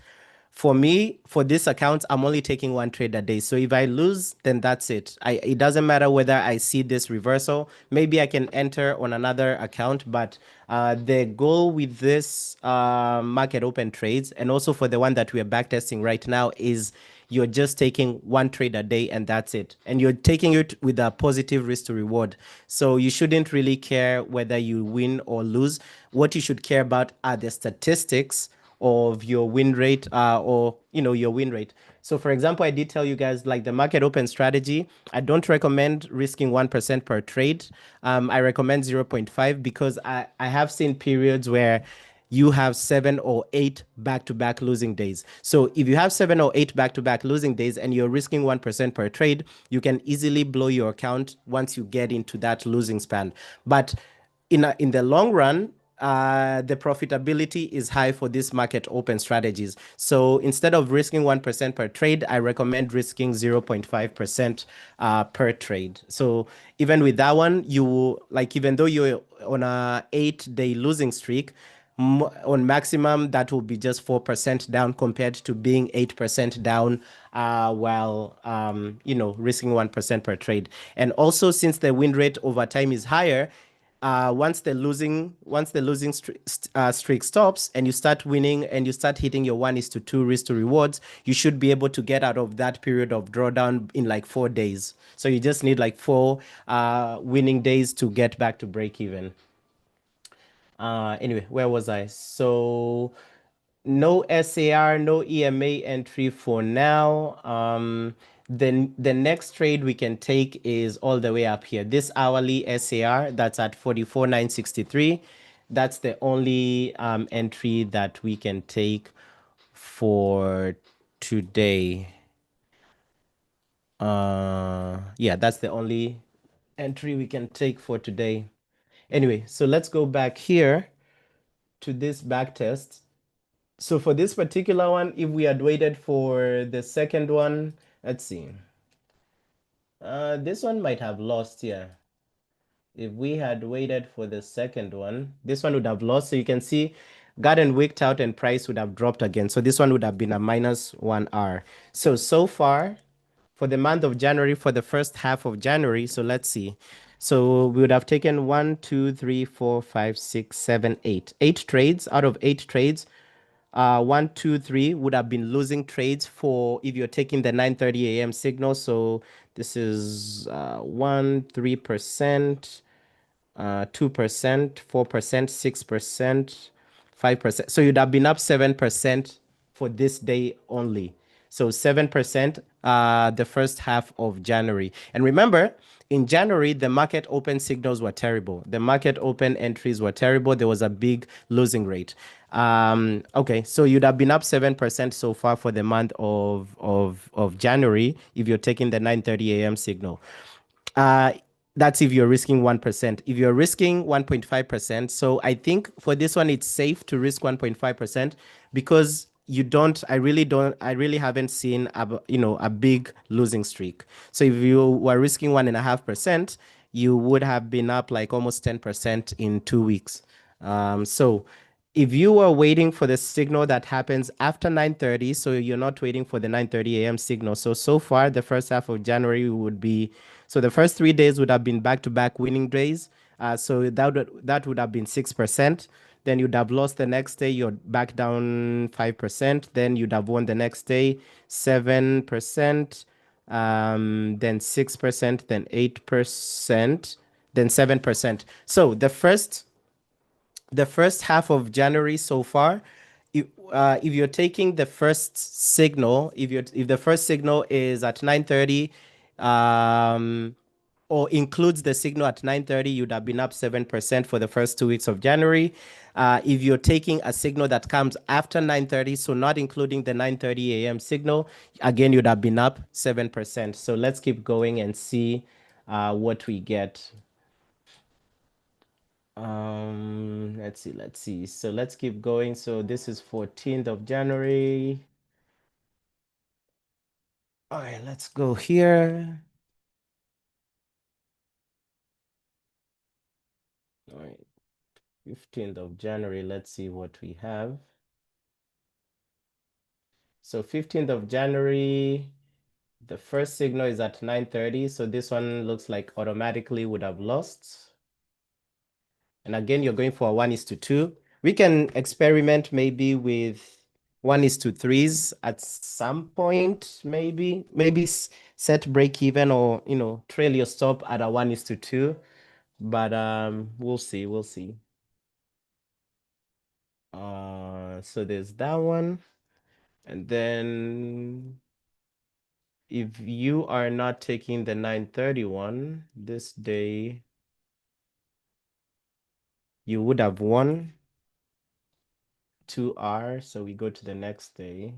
For me, for this account, I'm only taking one trade a day. So if I lose, then that's it. It doesn't matter whether I see this reversal. Maybe I can enter on another account, but the goal with this market open trades, and also for the one that we are backtesting right now, is you're just taking one trade a day and that's it. And you're taking it with a positive risk to reward. So you shouldn't really care whether you win or lose. What you should care about are the statistics of your win rate, or your win rate. So for example, I did tell you guys, like, the market open strategy, I don't recommend risking 1% per trade. I recommend 0.5 because I have seen periods where you have 7 or 8 back-to-back losing days. So if you have 7 or 8 back-to-back losing days and you're risking 1% per trade, you can easily blow your account once you get into that losing span. But in the long run, the profitability is high for these market open strategies. So instead of risking 1% per trade, I recommend risking 0.5% per trade. So even with that one, even though you're on a 8-day losing streak, on maximum, that will be just 4% down compared to being 8% down, while risking 1% per trade. And also, since the win rate over time is higher, once the losing streak stops and you start winning and you start hitting your 1:2 risk to rewards, you should be able to get out of that period of drawdown in like 4 days. So you just need like four winning days to get back to break even. Anyway, where was I? So no SAR, no EMA entry for now. Then the next trade we can take is all the way up here. This hourly SAR, that's at 44,963. That's the only entry that we can take for today. Yeah, that's the only entry we can take for today. Anyway, so let's go back here to this back test. So for this particular one, if we had waited for the second one, let's see. This one might have lost here. If we had waited for the second one, this one would have lost. So you can see Garden wicked out and price would have dropped again. So this one would have been a -1R. So far for the month of January, for the first half of January, so let's see. So we would have taken 1, 2, 3, 4, 5, 6, 7, 8. 8 trades. Out of 8 trades, 1, 2, 3 would have been losing trades for if you're taking the 9:30 a.m. signal. So this is 3%, 2%, 4%, 6%, 5%. So you'd have been up 7% for this day only. So 7% the first half of January. And remember, in January, the market open signals were terrible. The market open entries were terrible. There was a big losing rate. Okay, so you'd have been up 7% so far for the month of January if you're taking the 9:30 a.m. signal. Uh, that's if you're risking 1%. If you're risking 1.5%, so I think for this one, it's safe to risk 1.5% because I really haven't seen a big losing streak. So if you were risking 1.5%, you would have been up like almost 10% in 2 weeks. So if you were waiting for the signal that happens after 9:30, so you're not waiting for the 9:30 a.m. signal. So far, the first half of January would be, so the first 3 days would have been back-to-back winning days. So that would have been 6%. Then you'd have lost the next day, you're back down 5%. Then you'd have won the next day, 7%, then 6%, then 8%, then 7%. So the first half of January so far, if you're taking the first signal, if the first signal is at 9:30, or includes the signal at 9:30, you'd have been up 7% for the first 2 weeks of January. If you're taking a signal that comes after 9:30, so not including the 9:30 a.m. signal, again, you'd have been up 7%. So let's keep going and see what we get. Let's see. So let's keep going. So this is 14th of January. All right, let's go here. All right, 15th of January. Let's see what we have. So 15th of January, the first signal is at 9:30. So this one looks like automatically would have lost. And again, you're going for a 1:2. We can experiment maybe with 1:3s at some point, maybe set break even or, trail your stop at a 1:2. But we'll see, we'll see. So there's that one. And then if you are not taking the 9:31 this day, you would have won 2R. So we go to the next day.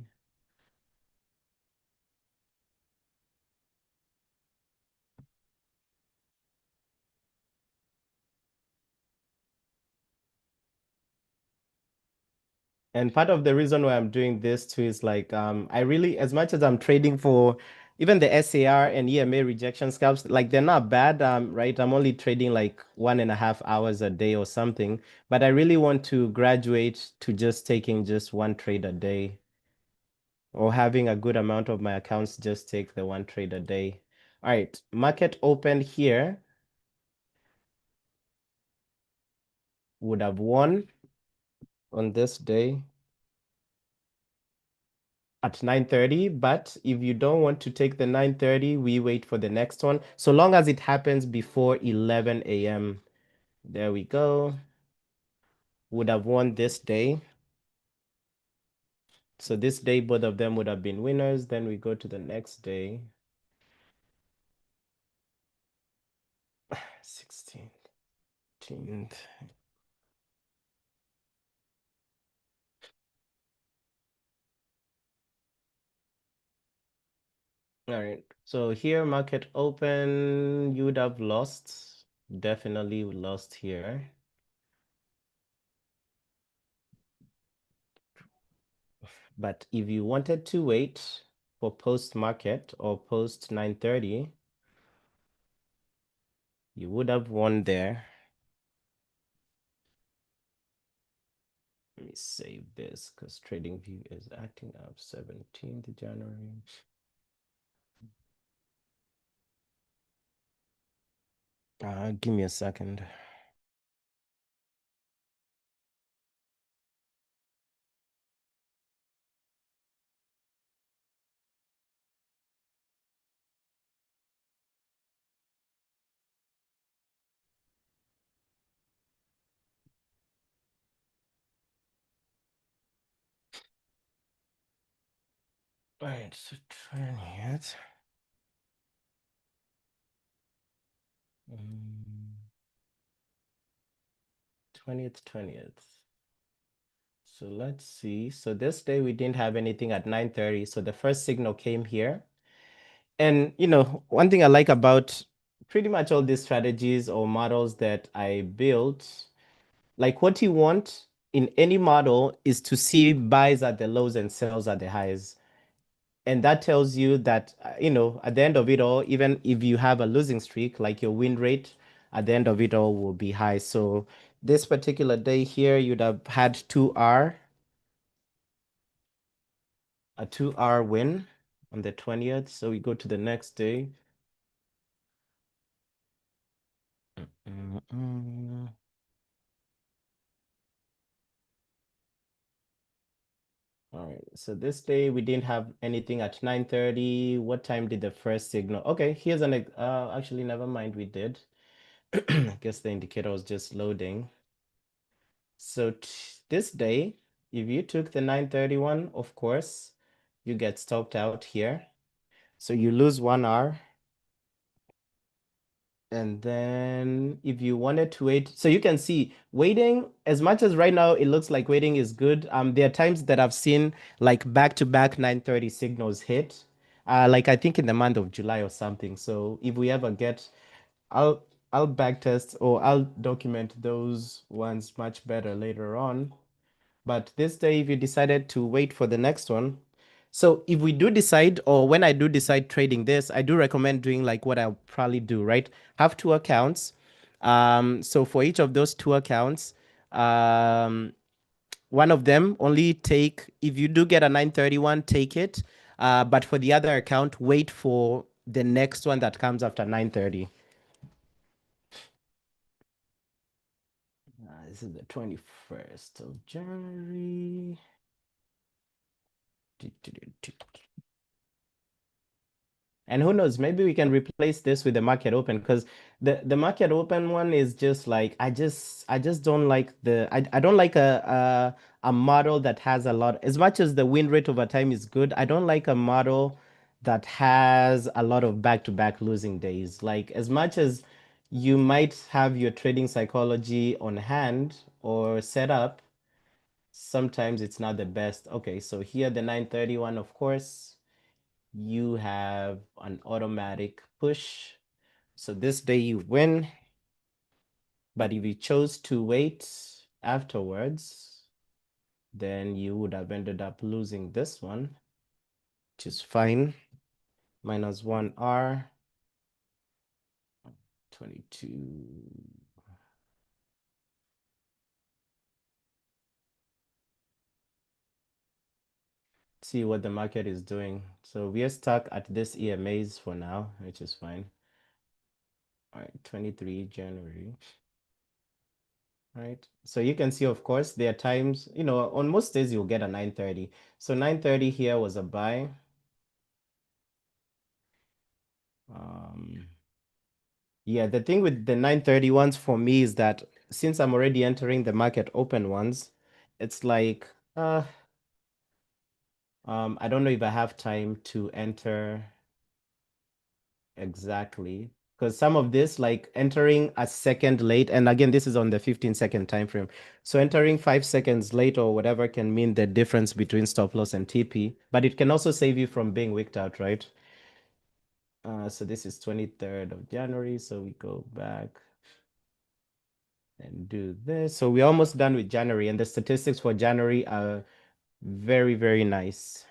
And part of the reason why I'm doing this too is like I really, as much as I'm trading for even the SAR and EMA rejection scalps, like they're not bad, right? I'm only trading like 1.5 hours a day or something, but I really want to graduate to just taking just one trade a day or having a good amount of my accounts just take the one trade a day. All right, market opened here, would have won on this day at 9:30, but if you don't want to take the 9:30, we wait for the next one. So long as it happens before 11 a.m. There we go. Would have won this day. So this day, both of them would have been winners. Then we go to the next day. 16th, 18th. All right. So here, market open, you would have lost. Definitely lost here. But if you wanted to wait for post market or post 9:30, you would have won there. Let me save this because TradingView is acting up 17th January. Give me a second. All right, so 20th. 20th. So let's see. So this day we didn't have anything at 9:30. So the first signal came here. And one thing I like about pretty much all these strategies or models that I built, like what you want in any model is to see buys at the lows and sells at the highs. And that tells you that, at the end of it all, even if you have a losing streak, like your win rate at the end of it all will be high. So this particular day here, you'd have had 2R, a 2R win on the 20th. So we go to the next day. All right, so this day we didn't have anything at 9:30. What time did the first signal? Okay, here's actually, never mind, we did. I guess the indicator was just loading. So this day, if you took the 9:31, of course, you get stopped out here. So you lose 1 hour. And then if you wanted to wait, so you can see waiting, as much as right now it looks like waiting is good. There are times that I've seen like back-to-back 9:30 signals hit, like I think in the month of July or something. So if we ever get, I'll I'll backtest or I'll document those ones much better later on. But this day, if you decided to wait for the next one, so if we do decide, or when I do decide trading this, I do recommend doing like what I'll probably do, right? Have two accounts. So for each of those two accounts, um, one of them, only take, if you do get a 931, take it. But for the other account, wait for the next one that comes after 930. This is the 21st of January. And who knows, maybe we can replace this with the market open, because the market open one is just like, I just don't like I don't like a model that has a lot, as much as the win rate over time is good, I don't like a model that has a lot of back-to-back losing days. Like, as much as you might have your trading psychology on hand or set up, sometimes it's not the best. Okay, so here the 931, of course, you have an automatic push. So this day you win, but if you chose to wait afterwards, then you would have ended up losing this one, which is fine. Minus 1R, 22. See what the market is doing. So we are stuck at this EMAs for now, which is fine. All right, 23 January. Right. So you can see, of course, there are times, on most days you'll get a 930. So 930 here was a buy. Yeah, the thing with the 930 ones for me is that since I'm already entering the market open ones, it's like, I don't know if I have time to enter exactly, because some of this, like entering a second late, and again, this is on the 15-second time frame. So entering 5 seconds late or whatever can mean the difference between stop loss and TP, but it can also save you from being wicked out, right? So this is 23rd of January. So we go back and do this. So we're almost done with January, and the statistics for January are very, very nice.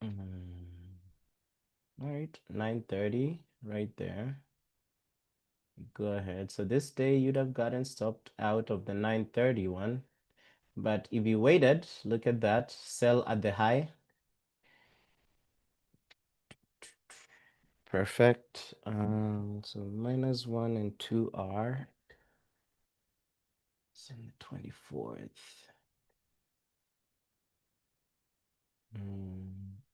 All right, 930 right there. Go ahead. So this day you'd have gotten stopped out of the 931. But if you waited, look at that, sell at the high. Perfect. So minus 1 and 2 are. It's on the 24th.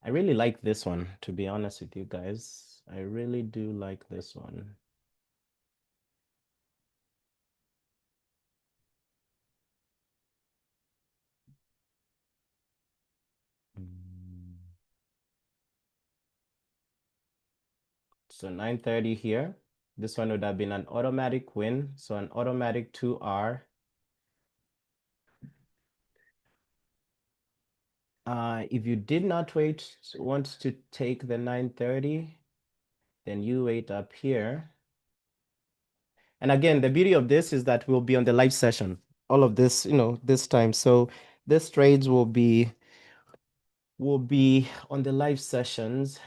I really like this one, to be honest with you guys. I really do like this one. So 930 here. This one would have been an automatic win. So an automatic 2R. If you did not want to take the 930, then you wait up here. And again, the beauty of this is that we'll be on the live session. All of this, this time. So this trades will be on the live sessions.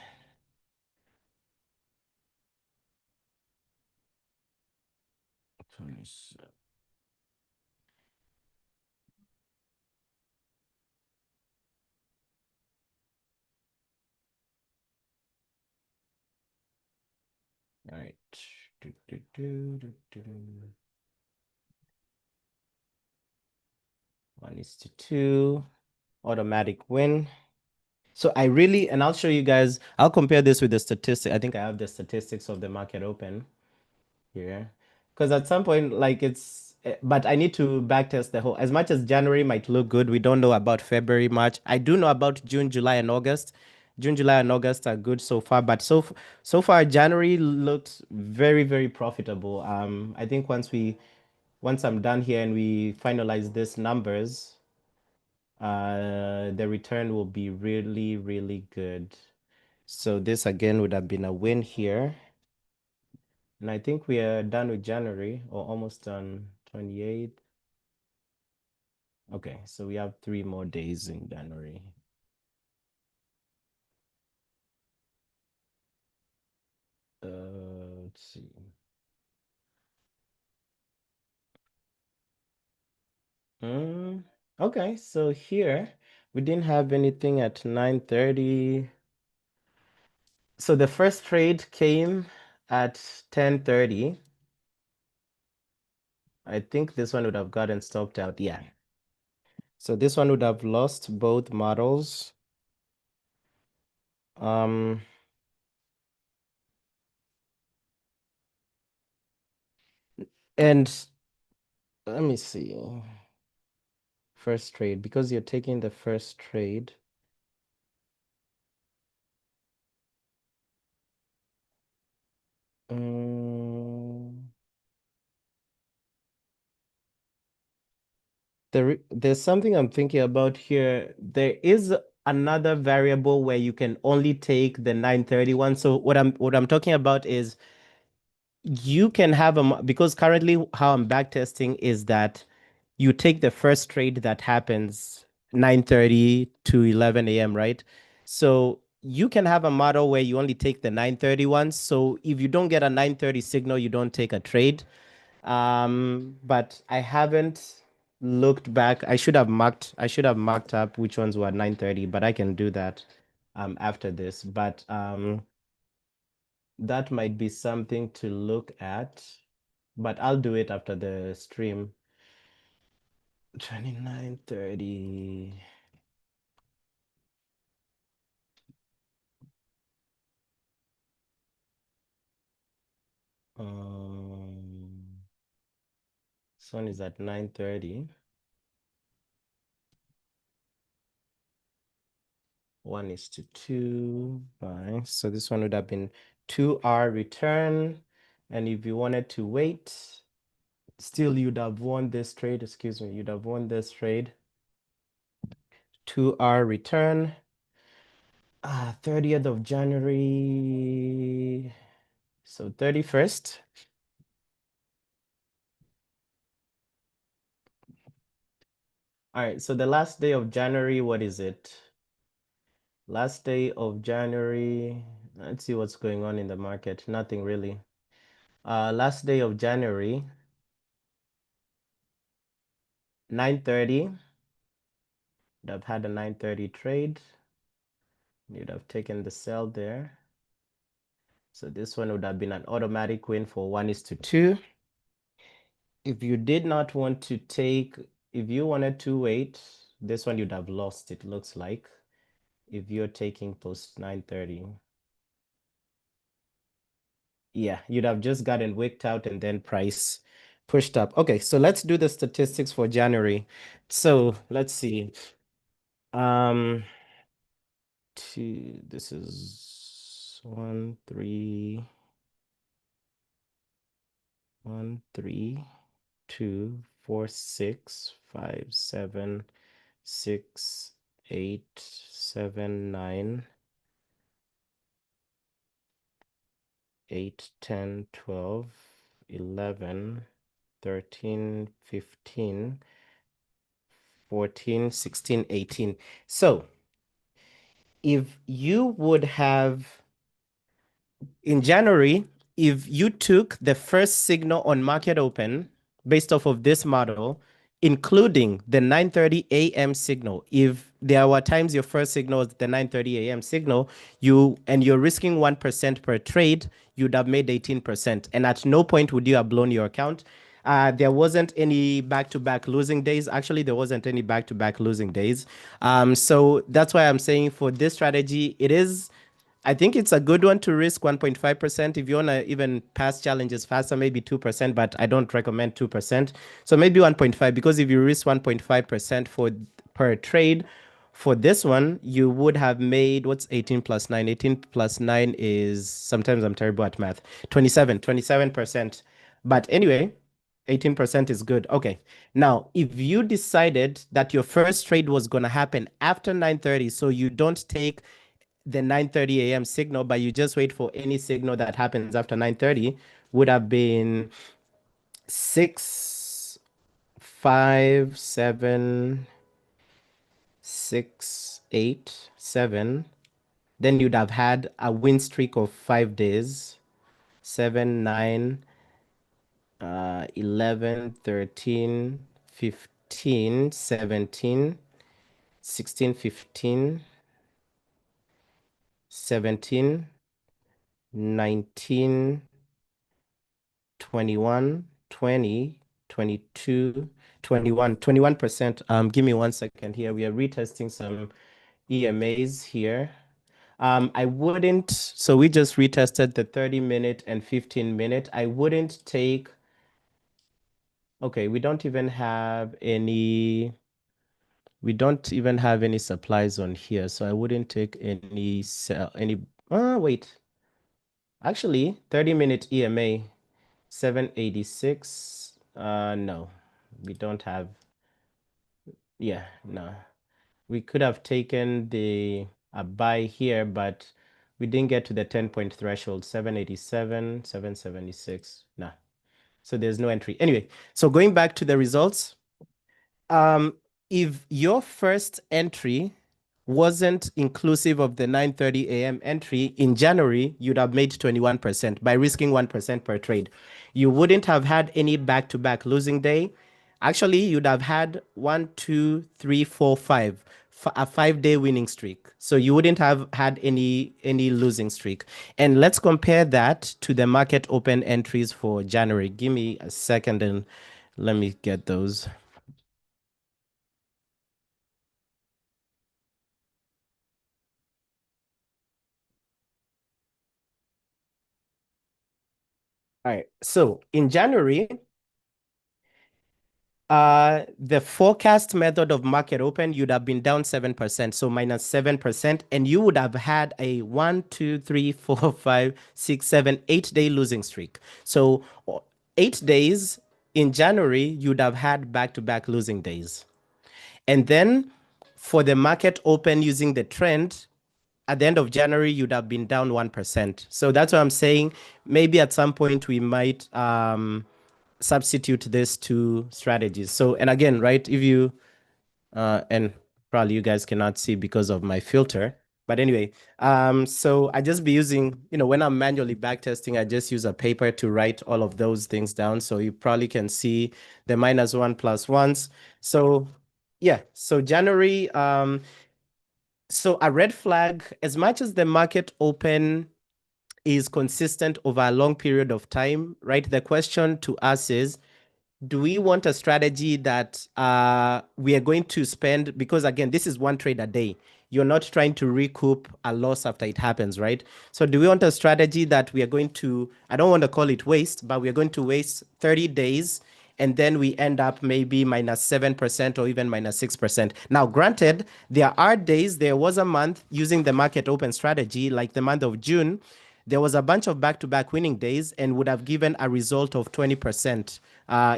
All right. 1:2, automatic win. So and I'll show you guys, I'll compare this with the statistic. I think I have the statistics of the market open here. Because at some point, like but I need to backtest the whole, as much as January might look good, we don't know about February, March. I do know about June, July, and August. June, July, and August are good so far, but so far January looked very, very profitable. I think once I'm done here and we finalize these numbers, the return will be really, really good. So this again would have been a win here. And I think we are done with January, or almost done, 28th. Okay, so we have 3 more days in January. Let's see. Mm, okay, so here we didn't have anything at 9:30. So the first trade came at 10:30. I think this one would have gotten stopped out. Yeah. So this one would have lost both models. Um, and let me see. First trade, because you're taking the first trade. Um, there's something I'm thinking about here. There is another variable where you can only take the 931. So what I'm talking about is you can have because currently how I'm back testing is that you take the first trade that happens 9:30 to 11 a.m., right? So you can have a model where you only take the 9:30 one. So if you don't get a 9:30 signal, you don't take a trade. But I haven't looked back. I should have marked up which ones were 9:30, but I can do that after this. But that might be something to look at, but I'll do it after the stream. 29:30. This one is at 9:30. 1:2. Fine. So this one would have been 2 hour return. And if you wanted to wait, still you'd have won this trade. Excuse me, you'd have won this trade. 2 hour return. 30th of January. So 31st. All right, so the last day of January, what is it? Last day of January. Let's see what's going on in the market. Nothing really. Last day of January, 9:30. Would have had a 9:30 trade. You'd have taken the sell there. So this one would have been an automatic win for 1:2. If you did not want to take, if you wanted to wait, this one you'd have lost, it looks like, if you're taking post 9:30. Yeah, you'd have just gotten wicked out and then price pushed up. Okay, so let's do the statistics for January. So let's see. Um, this is 1, 2, 3, 4, 5, 6, 7, 8, 10, 12, 11, 13, 15, 14, 16, 18. If you would have in January, if you took the first signal on market open based off of this model, including the 9:30 a.m. signal, if there were times your first signal was the 9:30 a.m. signal, you're risking 1% per trade, you'd have made 18%. And at no point would you have blown your account. There wasn't any back-to-back losing days. Actually, there wasn't any back-to-back losing days. So that's why I'm saying for this strategy, I think it's a good one to risk 1.5%. If you want to even pass challenges faster, maybe 2%, but I don't recommend 2%. So maybe 1.5, because if you risk 1.5% for per trade, for this one, you would have made what's 18 plus 9? 18 plus 9 is, sometimes I'm terrible at math, 27%. But anyway, 18% is good. Okay. Now, if you decided that your first trade was going to happen after 9:30, so you don't take the 9:30 a.m. signal, but you just wait for any signal that happens after 9:30, would have been 6, 5, 7, 6, 8, 7. Then you'd have had a win streak of 5 days. 7, 9, 11, 13, 15. 18, 17, 16, 15, 17, 19, 21, 20, 22, 21%. Give me 1 second here. We are retesting some EMAs here. I wouldn't, so we just retested the 30-minute and 15-minute. I wouldn't take, okay, we don't even have any supplies on here, so I wouldn't take any sell, wait, actually, 30-minute EMA, 786, no, we don't have, yeah, no. We could have taken a buy here, but we didn't get to the 10-point threshold, 787, 776. Nah. So there's no entry. Anyway, so going back to the results, um, if your first entry wasn't inclusive of the 9:30 a.m. entry in January, you'd have made 21% by risking 1% per trade. You wouldn't have had any back-to-back losing day. Actually, you'd have had one, two, three, four, five, a 5-day winning streak. So you wouldn't have had any losing streak. And let's compare that to the market open entries for January. Give me a second and let me get those. All right. So in January, the forecast method of market open, you'd have been down 7%, so minus 7%, and you would have had a 1, 2, 3, 4, 5, 6, 7, 8-day losing streak. So 8 days in January, you'd have had back-to-back losing days. And then for the market open using the trend, at the end of January, you'd have been down 1%. So that's what I'm saying. Maybe at some point we might substitute these two strategies. So, and again, right, if you, and probably you guys cannot see because of my filter, but anyway, so I just be using, when I'm manually backtesting, I just use a paper to write all of those things down. So you probably can see the -1 +1s. So yeah, so January, so a red flag, as much as the market open is consistent over a long period of time, right? The question to us is, do we want a strategy that we are going to spend? Because again, this is one trade a day. You're not trying to recoup a loss after it happens, right? So do we want a strategy that we are going to, I don't want to call it waste, but we are going to waste 30 days and then we end up maybe -7% or even -6%. Now, granted, there was a month using the market open strategy, like the month of June, there was a bunch of back-to-back winning days and would have given a result of 20%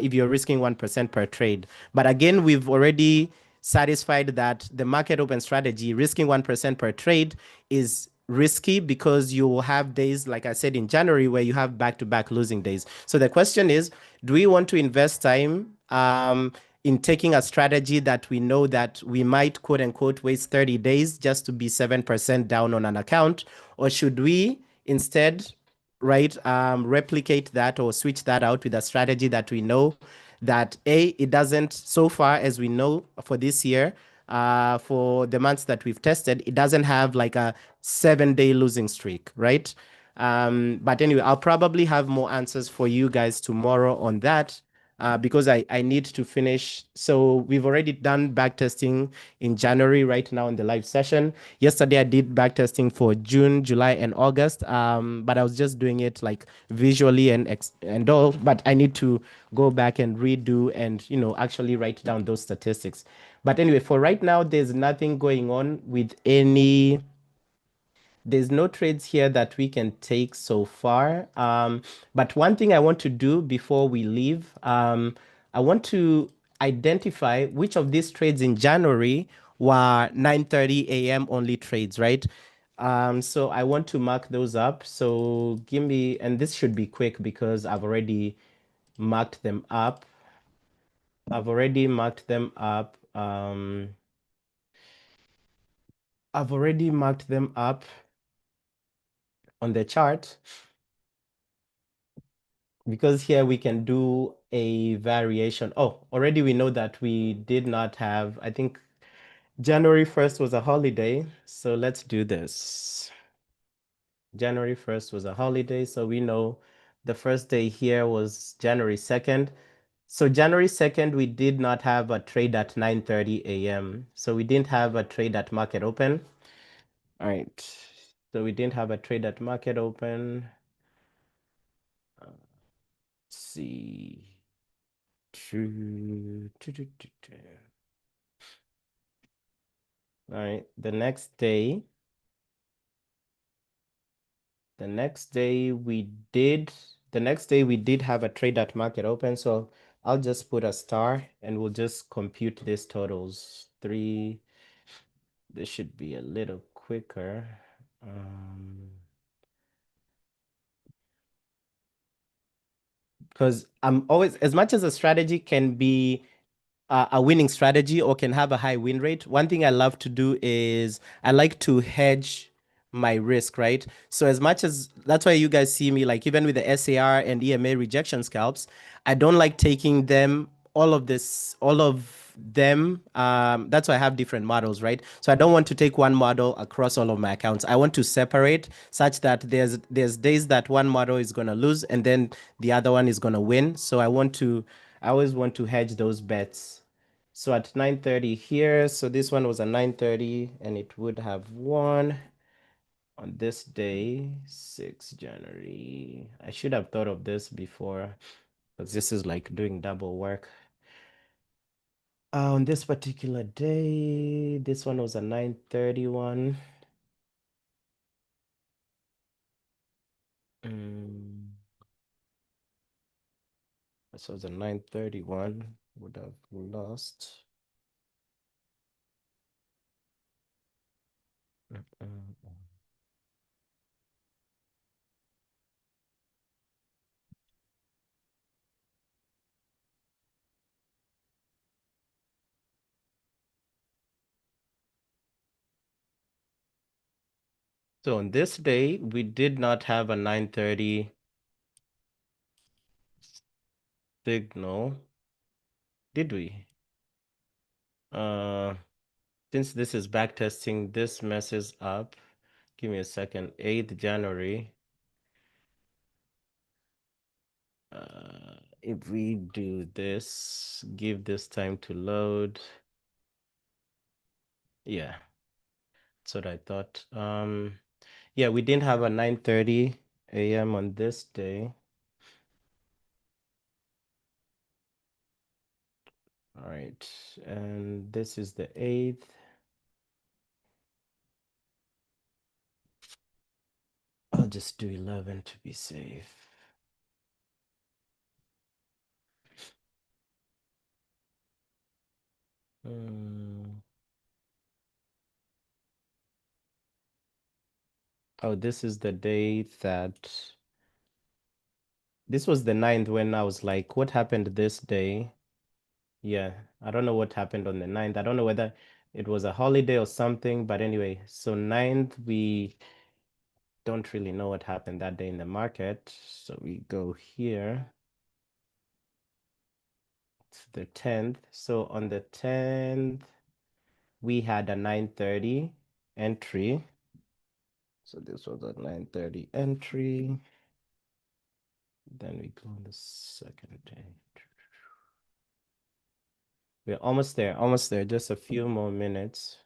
if you're risking 1% per trade. But again, we've already satisfied that the market open strategy, risking 1% per trade, is risky because you will have days, like I said, in January, where you have back-to-back losing days. So the question is, do we want to invest time in taking a strategy that we know that we might, quote unquote, waste 30 days just to be 7% down on an account? Or should we instead, right, replicate that or switch that out with a strategy that we know that it doesn't, so far as we know for this year, for the months that we've tested, it doesn't have like a 7-day losing streak, right? But anyway, I'll probably have more answers for you guys tomorrow on that. Because I need to finish. So we've already done backtesting in January right now in the live session. Yesterday I did backtesting for June, July, and August. But I was just doing it like visually and all. But I need to go back and redo and actually write down those statistics. But anyway, for right now, there's nothing going on with any. There's no trades here that we can take so far. But one thing I want to do before we leave, I want to identify which of these trades in January were 9:30 a.m. only trades, right? So I want to mark those up. So give me, and this should be quick because I've already marked them up. I've already marked them up. I've already marked them up on the chart because here we can do a variation. Oh, already we know that we did not have, I think January 1st was a holiday. So let's do this. January 1st was a holiday. So we know the first day here was January 2nd. So January 2nd, we did not have a trade at 9:30 a.m. So we didn't have a trade at market open. All right. So we didn't have a trade at market open. Let's see. All right. The next day we did have a trade at market open. So I'll just put a star and we'll just compute these totals. This should be a little quicker. Because I'm always, as much as a strategy can be a winning strategy or can have a high win rate, one thing I love to do is I like to hedge my risk, right? So as much as that's why you guys see me like even with the SAR and EMA rejection scalps, I don't like taking them all of them. That's why I have different models, right? So I don't want to take one model across all of my accounts. I want to separate such that there's days that one model is gonna lose and then the other one is gonna win. So I always want to hedge those bets. So at 9:30 here, so this one was a 9:30 and it would have won on this day, 6 January. I should have thought of this before because this is like doing double work. On this particular day, this one was a 9:31. This was a 9:31. Would have lost. So on this day, we did not have a 9:30 signal, did we? Uh, since this is backtesting, this messes up. Give me a second. 8th January. If we do this, give this time to load. Yeah, that's what I thought. Yeah, we didn't have a 9:30 a.m. on this day. All right, and this is the 8th. I'll just do 11 to be safe. Oh, this is the day that this was the 9th when I was like, what happened this day? Yeah, I don't know what happened on the 9th. I don't know whether it was a holiday or something, but anyway, so 9th, we don't really know what happened that day in the market. So we go here. It's the 10th. So on the 10th, we had a 9:30 entry. So this was a 9:30 entry. Then we go on the second day. We're almost there, just a few more minutes.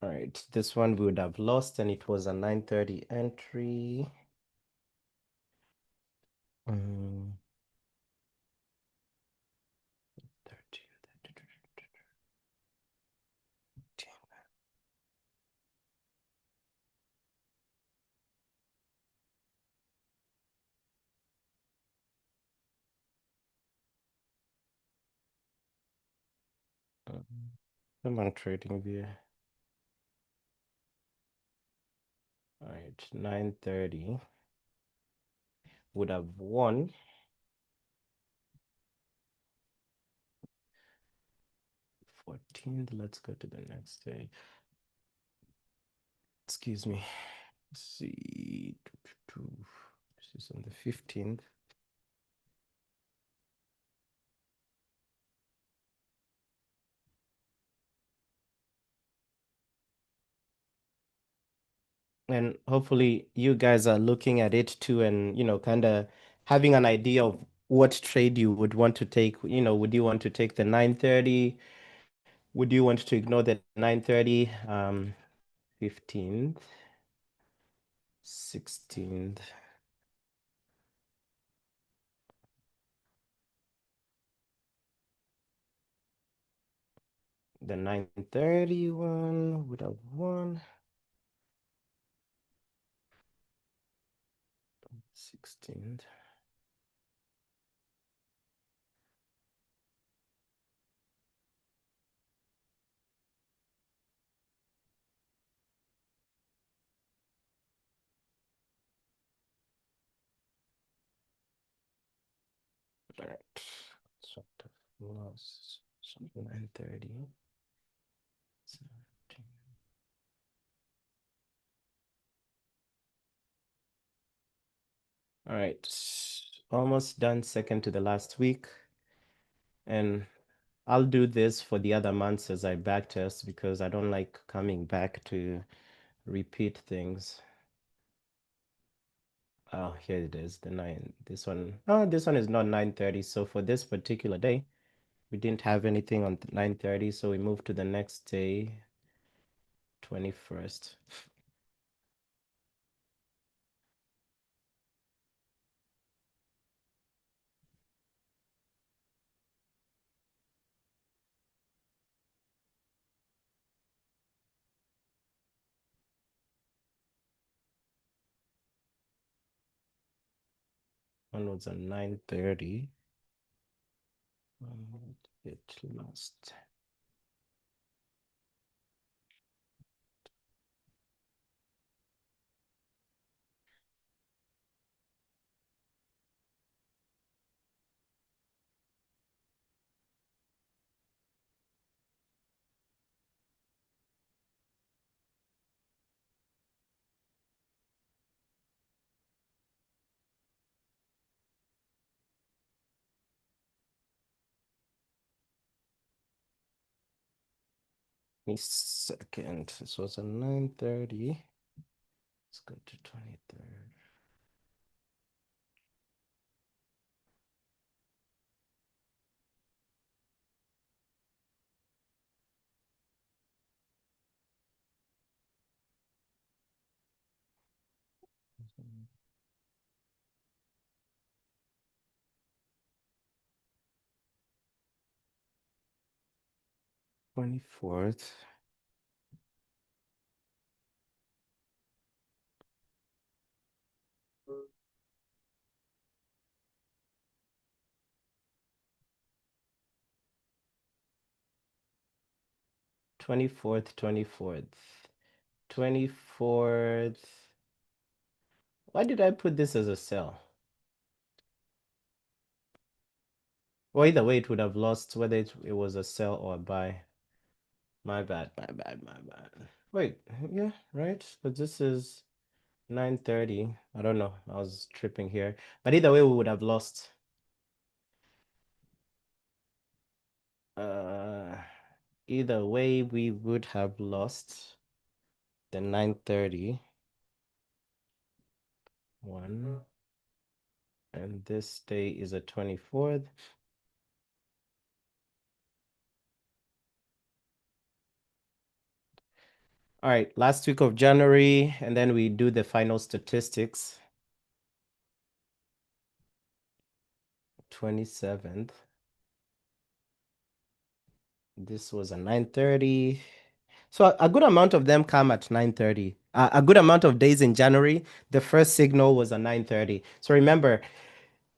All right, this one we would have lost and it was a 9:30 entry. 13. Come on, trading view. All right, 9:30 would have won. 14th, let's go to the next day. Excuse me. Let's see. This is on the 15th. And hopefully you guys are looking at it too and, kind of having an idea of what trade you would want to take. Would you want to take the 930? Would you want to ignore the 930? 15th, 16th. The 930 one would have won. 16th. All right. Sort of loss. 930. 17. All right. Almost done, second to the last week. And I'll do this for the other months as I backtest because I don't like coming back to repeat things. Oh, here it is, the 9. This one, oh, this one is not 930. So for this particular day, we didn't have anything on 930, so we moved to the next day, 21st. One was on 930. It lost. 22nd. This was a 930. Let's go to 23rd. 24th. 24th, 24th. 24th. Why did I put this as a sell? Well, either way, it would have lost whether it was a sell or a buy. My bad, my bad, my bad. Wait, yeah, right? But this is 930. I don't know. I was tripping here. But either way, we would have lost. Uh, Either way, we would have lost the 930 one. And this day is a 24th. All right, last week of January, and then we do the final statistics. 27th. This was a 930. So a good amount of them come at 930. A good amount of days in January, the first signal was a 930. So remember,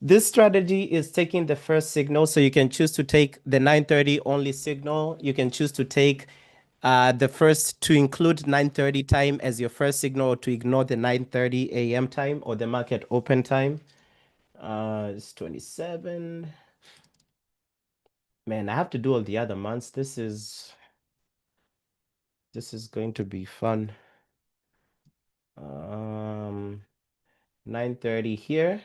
this strategy is taking the first signal. So you can choose to take the 930 only signal. You can choose to take the first to include 930 time as your first signal or to ignore the 930 a.m. time or the market open time. It's 27. Man, I have to do all the other months. This is going to be fun. Um, 9:30 here.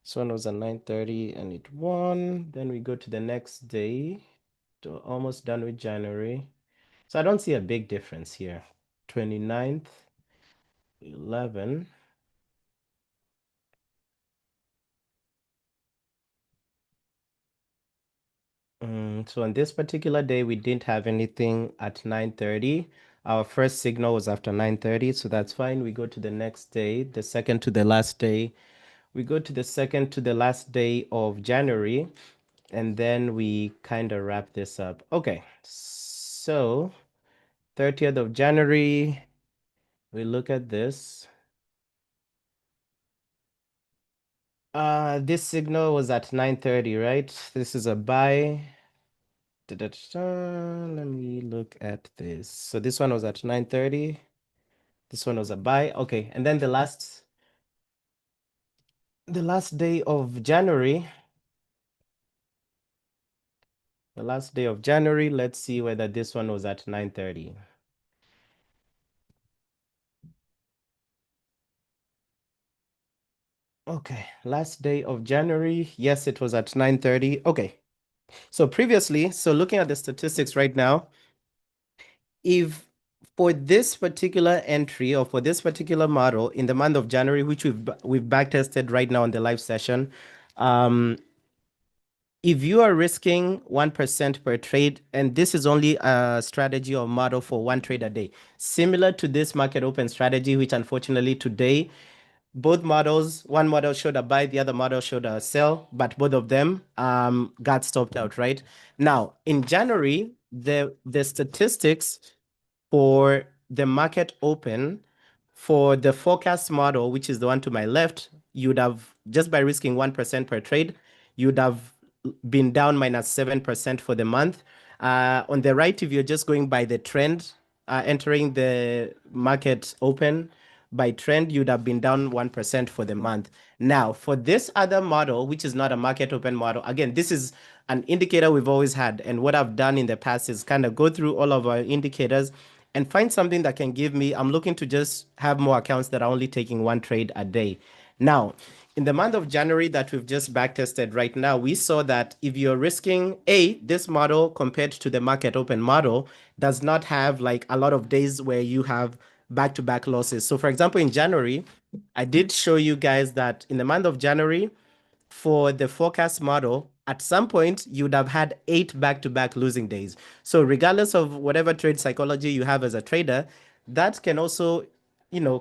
This one was at 9:30 and it won. Then we go to the next day, almost done with January. So I don't see a big difference here. 29th, 11. So on this particular day, we didn't have anything at 9:30. Our first signal was after 9:30, so that's fine. We go to the next day, the second to the last day. We go to the second to the last day of January, and then we kind of wrap this up. Okay, so 30th of January, we look at this. This signal was at 9:30, right? This is a buy. Let me look at this. So this one was at 9:30. This one was a buy. Okay, and then the last day of January, let's see whether this one was at 9:30. Okay, last day of January. Yes, it was at 9:30. Okay. So previously, so looking at the statistics right now, if for this particular entry or for this particular model in the month of January, which we've back tested right now in the live session, if you are risking 1% per trade, and this is only a strategy or model for one trade a day, similar to this market open strategy, which unfortunately today, both models, one model showed a buy, the other model showed a sell, but both of them got stopped out, right? Now, in January, the statistics for the market open for the forecast model, which is the one to my left, you'd have just by risking 1% per trade, you'd have been down -7% for the month. On the right, if you're just going by the trend, entering the market open by trend, you'd have been down 1% for the month. Now, for this other model, which is not a market open model, again, this is an indicator we've always had. And what I've done in the past is kind of go through all of our indicators and find something that can give me, I'm looking to just have more accounts that are only taking one trade a day. Now, in the month of January that we've just backtested right now, we saw that if you're risking this model compared to the market open model does not have like a lot of days where you have back-to-back losses. So for example, in January, I did show you guys that in the month of January, for the forecast model, at some point you would have had 8 back-to-back losing days. So regardless of whatever trade psychology you have as a trader, that can also,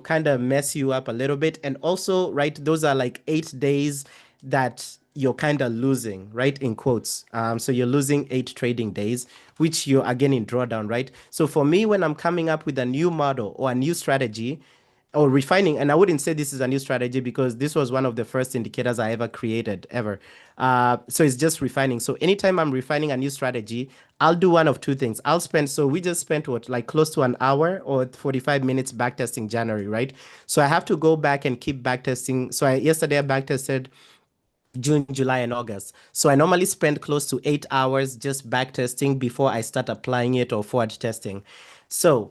kind of mess you up a little bit. And also, right, those are like 8 days that you're kind of losing, right? In quotes. So you're losing 8 trading days, which you're again in drawdown, right? So for me, when I'm coming up with a new model or a new strategy, or refining, and I wouldn't say this is a new strategy because this was one of the first indicators I ever created ever. So it's just refining. So anytime I'm refining a new strategy, I'll do one of two things. So we just spent what, like close to an hour or 45 minutes backtesting January, right? So I have to go back and keep backtesting. So yesterday I backtested June, July, and August. So I normally spend close to 8 hours just backtesting before I start applying it or forward testing. So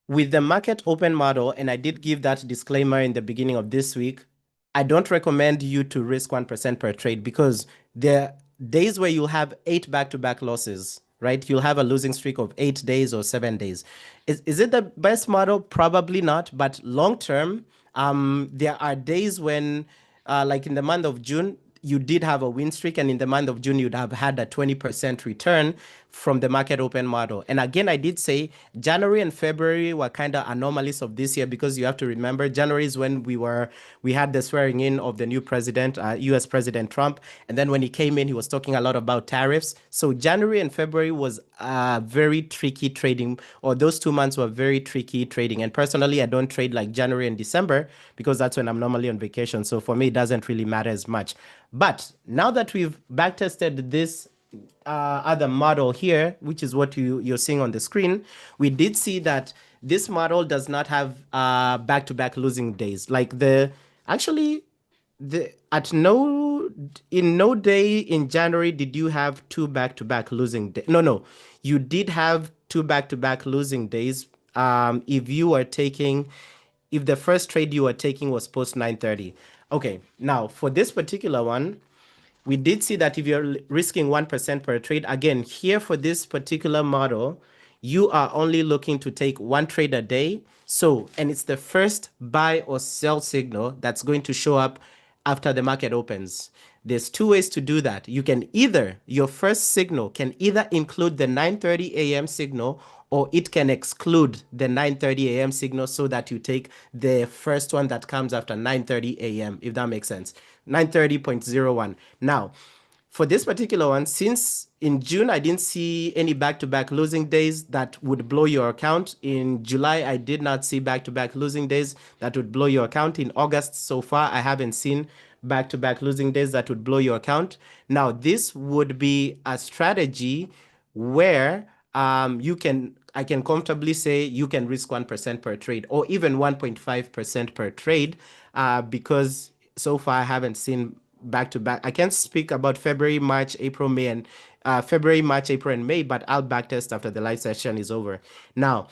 with the market open model, and I did give that disclaimer in the beginning of this week, I don't recommend you to risk 1% per trade because there are days where you'll have 8 back-to-back losses, right? You'll have a losing streak of 8 days or 7 days. Is it the best model? Probably not. But long term, there are days when, like in the month of June, you did have a win streak, and in the month of June, you'd have had a 20% return from the market open model. And again, I did say January and February were kind of anomalies of this year because you have to remember January is when we had the swearing in of the new president, US President Trump. And then when he came in, he was talking a lot about tariffs. So January and February was very tricky trading, or those 2 months were very tricky trading. And personally, I don't trade like January and December because that's when I'm normally on vacation. So for me, it doesn't really matter as much. But now that we've backtested this other model here, which is what you're seeing on the screen, we did see that this model does not have back-to-back losing days. Like actually, the at no in no day in January did you have two back-to-back losing days. No, you did have two back-to-back losing days. If you are taking if the first trade you were taking was post 9:30. Okay, now for this particular one, we did see that if you're risking 1% per trade, again, here for this particular model, you are only looking to take one trade a day. So, and it's the first buy or sell signal that's going to show up after the market opens. There's two ways to do that. You can either, your first signal can either include the 9:30 a.m. signal, or it can exclude the 9:30 a.m. signal so that you take the first one that comes after 9:30 a.m., if that makes sense. 9:30.01. Now, for this particular one, since in June I didn't see any back-to-back losing days that would blow your account. In July, I did not see back-to-back losing days that would blow your account. In August, so far, I haven't seen back-to-back losing days that would blow your account. Now, this would be a strategy where I can comfortably say you can risk 1% per trade or even 1.5% per trade, because so far I haven't seen back to back. I can't speak about February, March, April, May, and February, March, April, and May, but I'll backtest after the live session is over. Now,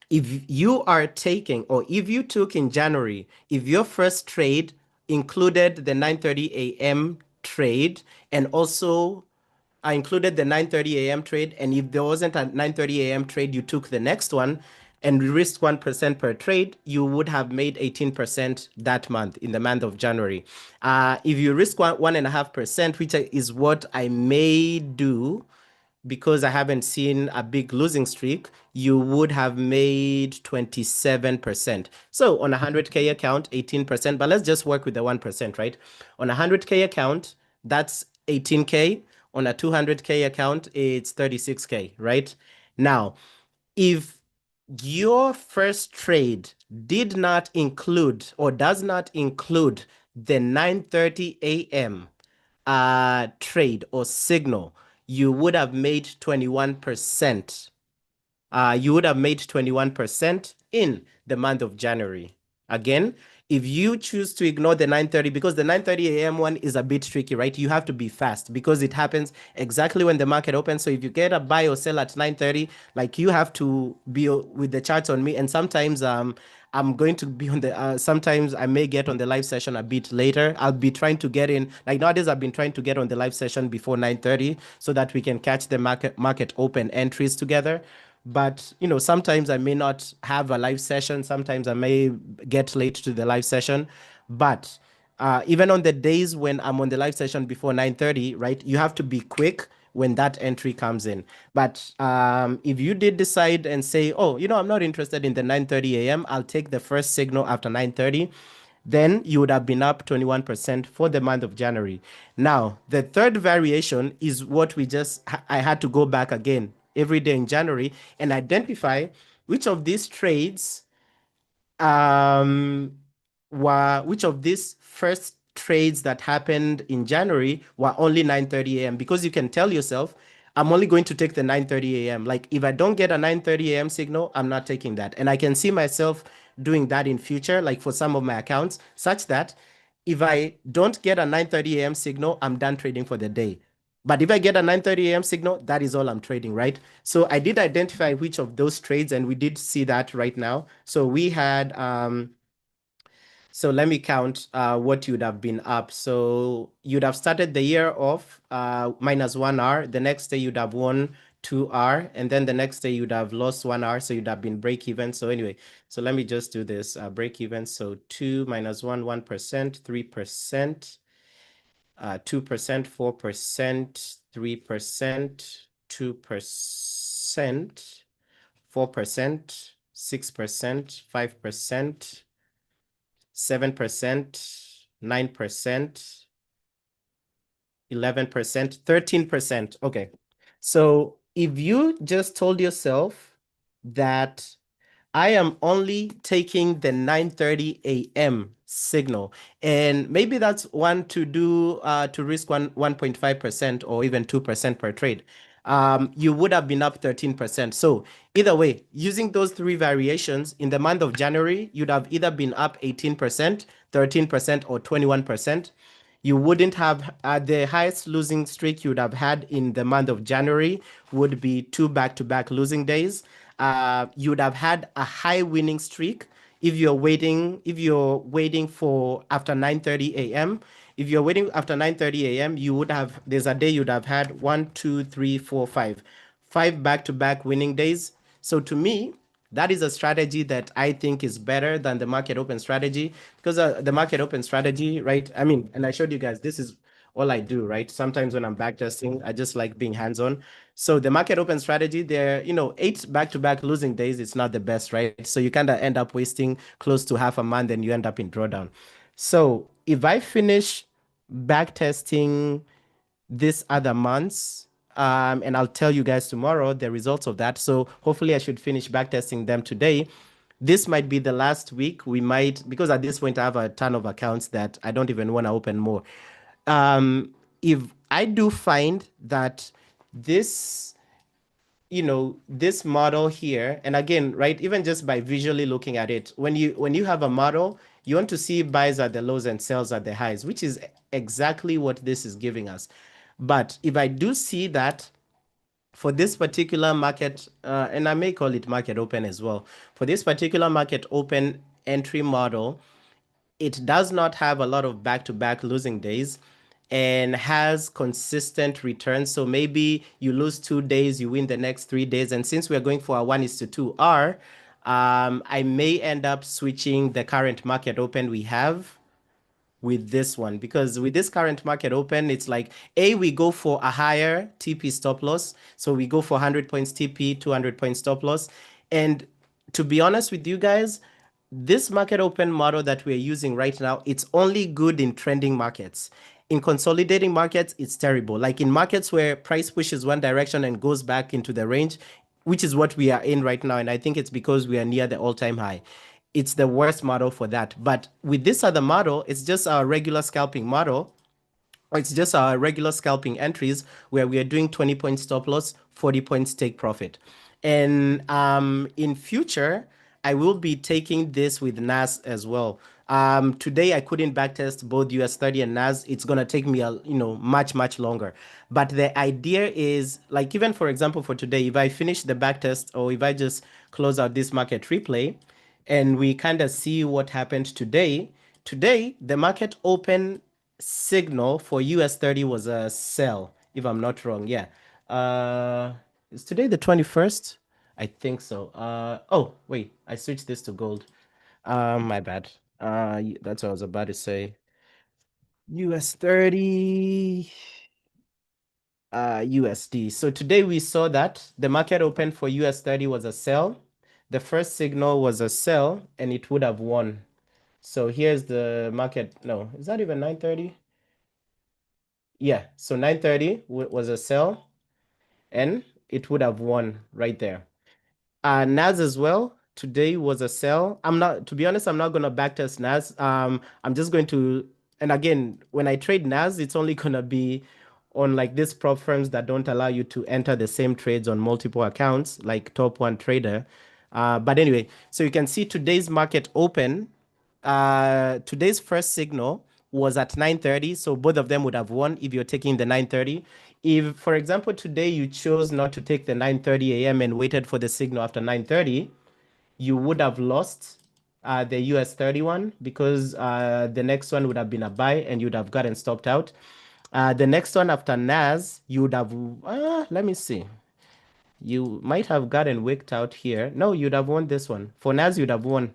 if you are taking, or if you took in January, if your first trade included the 9:30 a.m. trade, and also I included the 9:30 a.m. trade, and if there wasn't a 9:30 a.m. trade, you took the next one and risked 1% per trade, you would have made 18% that month, in the month of January. If you risk 1.5%, which is what I may do, because I haven't seen a big losing streak, you would have made 27%. So on a 100K account, 18%, but let's just work with the 1%, right? On a 100K account, that's 18K. On a 200K account, it's 36K, right? Now, if your first trade did not include or does not include the 9:30 a.m. Trade or signal, you would have made 21%. You would have made 21% in the month of January. Again, if you choose to ignore the 9:30, because the 9:30 a.m. one is a bit tricky, right? You have to be fast because it happens exactly when the market opens. So if you get a buy or sell at 9:30, like you have to be with the charts on me. And sometimes I'm going to be on the sometimes I may get on the live session a bit later. I'll be trying to get in, like nowadays I've been trying to get on the live session before 9:30 so that we can catch the market open entries together. But sometimes I may not have a live session. Sometimes I may get late to the live session. But even on the days when I'm on the live session before 9:30, right, you have to be quick when that entry comes in. But if you did decide and say, oh, I'm not interested in the 9:30 a.m., I'll take the first signal after 9:30, then you would have been up 21% for the month of January. Now, the third variation is what I had to go back again every day in January and identify which of these trades which of these first trades that happened in January were only 9:30 a.m. because you can tell yourself, I'm only going to take the 9:30 a.m. Like if I don't get a 9:30 a.m. signal, I'm not taking that. And I can see myself doing that in future, like for some of my accounts, such that if I don't get a 9:30 a.m. signal, I'm done trading for the day. But if I get a 9:30 a.m. signal, that is all I'm trading, right? So I did identify which of those trades, and we did see that right now. So we had so let me count what you'd have been up. So you'd have started the year off minus 1 hour. The next day you'd have won 2 hour, and then the next day you'd have lost 1 hour. So you'd have been break even. So anyway, so let me just do this break even. So 2 minus 1, 1%, 3%, 2%, 4%, 3%, 2%, 4%, 6%, 5%. 7%, 9%, 11%, 13%. Okay. So if you just told yourself that I am only taking the 9:30 a.m. signal, and maybe that's one to do to risk 1.5% or even 2% per trade. You would have been up 13%. So either way, using those three variations in the month of January, you'd have either been up 18%, 13%, or 21%. You wouldn't have the highest losing streak you'd have had in the month of January would be 2 back-to-back losing days. You would have had a high winning streak if you're waiting for after 9:30 a.m., if you're waiting after 9:30 a.m., you would have there's a day you'd have had one, two, three, four, five back-to-back winning days. So to me, that is a strategy that I think is better than the market open strategy because the market open strategy, right? I mean, and I showed you guys this is all I do, right? Sometimes when I'm backtesting, I just like being hands-on. So the market open strategy, there, eight back-to-back losing days, it's not the best, right? So you kind of end up wasting close to half a month and you end up in drawdown. So if I finish backtesting this other months, and I'll tell you guys tomorrow the results of that. So hopefully I should finish backtesting them today. This might be the last week. We might, because at this point I have a ton of accounts that I don't even want to open more. If I do find that this this model here, and again, right, even just by visually looking at it, when you have a model, you want to see buys at the lows and sells at the highs, which is exactly what this is giving us. But if I do see that for this particular market, and I may call it market open as well, for this particular market open entry model, it does not have a lot of back-to-back losing days and has consistent returns. So maybe you lose 2 days, you win the next 3 days. And since we're going for a 1:2 R, I may end up switching the current market open we have with this one because with this current market open, it's like we go for a higher TP stop loss. So we go for 100 points TP, 200 points stop loss. And to be honest with you guys, this market open model that we're using right now, it's only good in trending markets. In consolidating markets, it's terrible. Like in markets where price pushes one direction and goes back into the range, which is what we are in right now. And I think it's because we are near the all-time high. It's the worst model for that. But with this other model, it's just our regular scalping model. It's just our regular scalping entries where we are doing 20 points stop loss, 40 points take profit. And in future, I will be taking this with NAS as well. Today I couldn't backtest both US30 and NAS. It's gonna take me much, much longer. But the idea is like even for example for today, if I finish the backtest or if I just close out this market replay and we kind of see what happened today. Today, the market open signal for US30 was a sell, if I'm not wrong. Yeah. Uh, is today the 21st? I think so. Oh, wait, I switched this to gold. My bad. That's what I was about to say. US30, USD. So today we saw that the market open for US30 was a sell. The first signal was a sell, and it would have won. So here's the market. No, is that even 9:30? Yeah, so 9:30 was a sell and it would have won right there. NAS as well. Today was a sell. I'm not, to be honest, I'm not gonna backtest NAS. I'm just going to, and again, when I trade NAS, it's only gonna be on like these prop firms that don't allow you to enter the same trades on multiple accounts, like Top One Trader. But anyway, so you can see today's market open. Today's first signal was at 9:30, so both of them would have won if you're taking the 9:30. If, for example, today you chose not to take the 9:30 a.m. and waited for the signal after 9:30, you would have lost the US30 one because the next one would have been a buy and you'd have gotten stopped out. The next one after NAS, you would have, let me see. You might have gotten wicked out here. No, you'd have won this one. For NAS, you'd have won.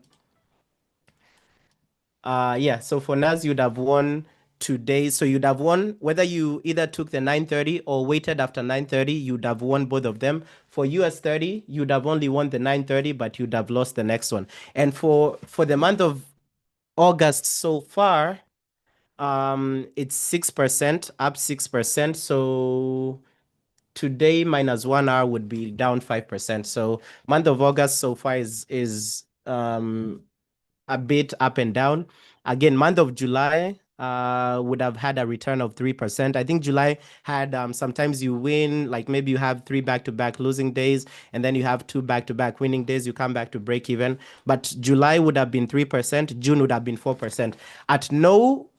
Yeah, so for NAS, you'd have won today. So you'd have won whether you either took the 9:30 or waited after 9:30, you'd have won both of them. For US30, you'd have only won the 9:30, but you'd have lost the next one. And for the month of August so far, it's 6%, up 6%. So today minus 1 hour would be down 5%. So month of August so far is a bit up and down. Again, month of July would have had a return of 3%. I think July had sometimes you win, like maybe you have three back-to-back losing days, and then you have two back-to-back winning days, you come back to break even. But July would have been 3%, June would have been 4%. At no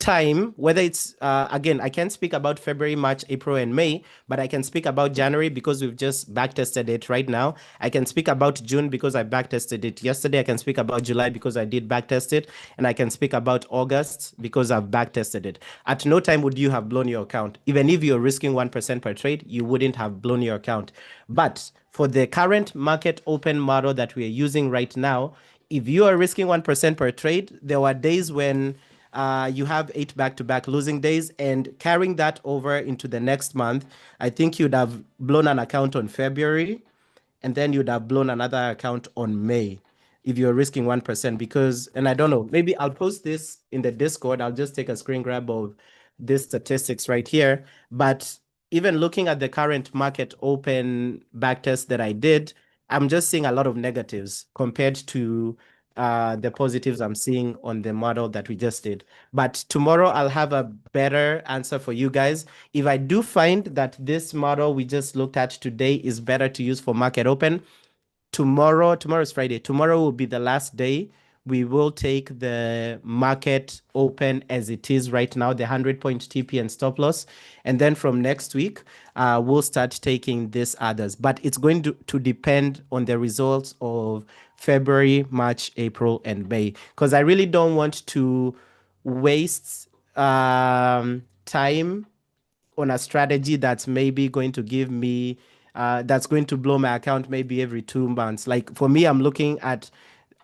time, whether it's again, I can't speak about February, March, April, and May, but I can speak about January because we've just backtested it right now. I can speak about June because I backtested it yesterday. I can speak about July because I did backtest it, and I can speak about August because I've backtested it. At no time would you have blown your account. Even if you're risking 1% per trade, you wouldn't have blown your account. But for the current market open model that we are using right now, if you are risking 1% per trade, there were days when you have 8 back-to-back losing days, and carrying that over into the next month, I think you'd have blown an account on February, and then you'd have blown another account on May if you're risking 1%. Because, and I don't know, maybe I'll post this in the Discord. I'll just take a screen grab of this statistics right here. But even looking at the current market open backtest that I did, I'm just seeing a lot of negatives compared to the positives I'm seeing on the model that we just did. But tomorrow I'll have a better answer for you guys. If I do find that this model we just looked at today is better to use for market open, tomorrow is Friday. Tomorrow will be the last day. We will take the market open as it is right now, the 100-point TP and stop loss. And then from next week, we'll start taking these others. But it's going to depend on the results of February, March, April, and May. Because I really don't want to waste time on a strategy that's maybe going to give me that's going to blow my account maybe every 2 months. Like for me, I'm looking at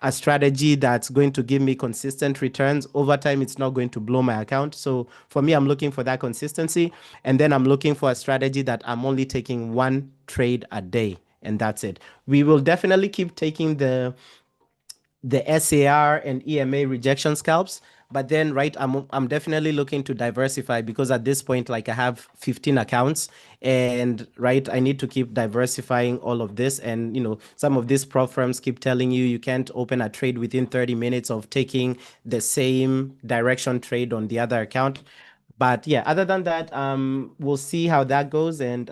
a strategy that's going to give me consistent returns over time. It's not going to blow my account. So for me, I'm looking for that consistency, and then I'm looking for a strategy that I'm only taking one trade a day, and that's it. We will definitely keep taking the SAR and EMA rejection scalps. But then, right, I'm definitely looking to diversify, because at this point, like I have 15 accounts, and right, I need to keep diversifying all of this. And some of these prop firms keep telling you you can't open a trade within 30 minutes of taking the same direction trade on the other account. But yeah, other than that, we'll see how that goes, and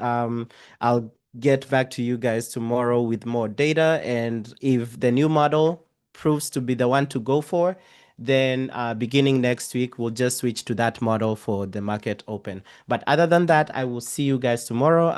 I'll get back to you guys tomorrow with more data. And if the new model proves to be the one to go for, then beginning next week, we'll just switch to that model for the market open. But other than that, I will see you guys tomorrow.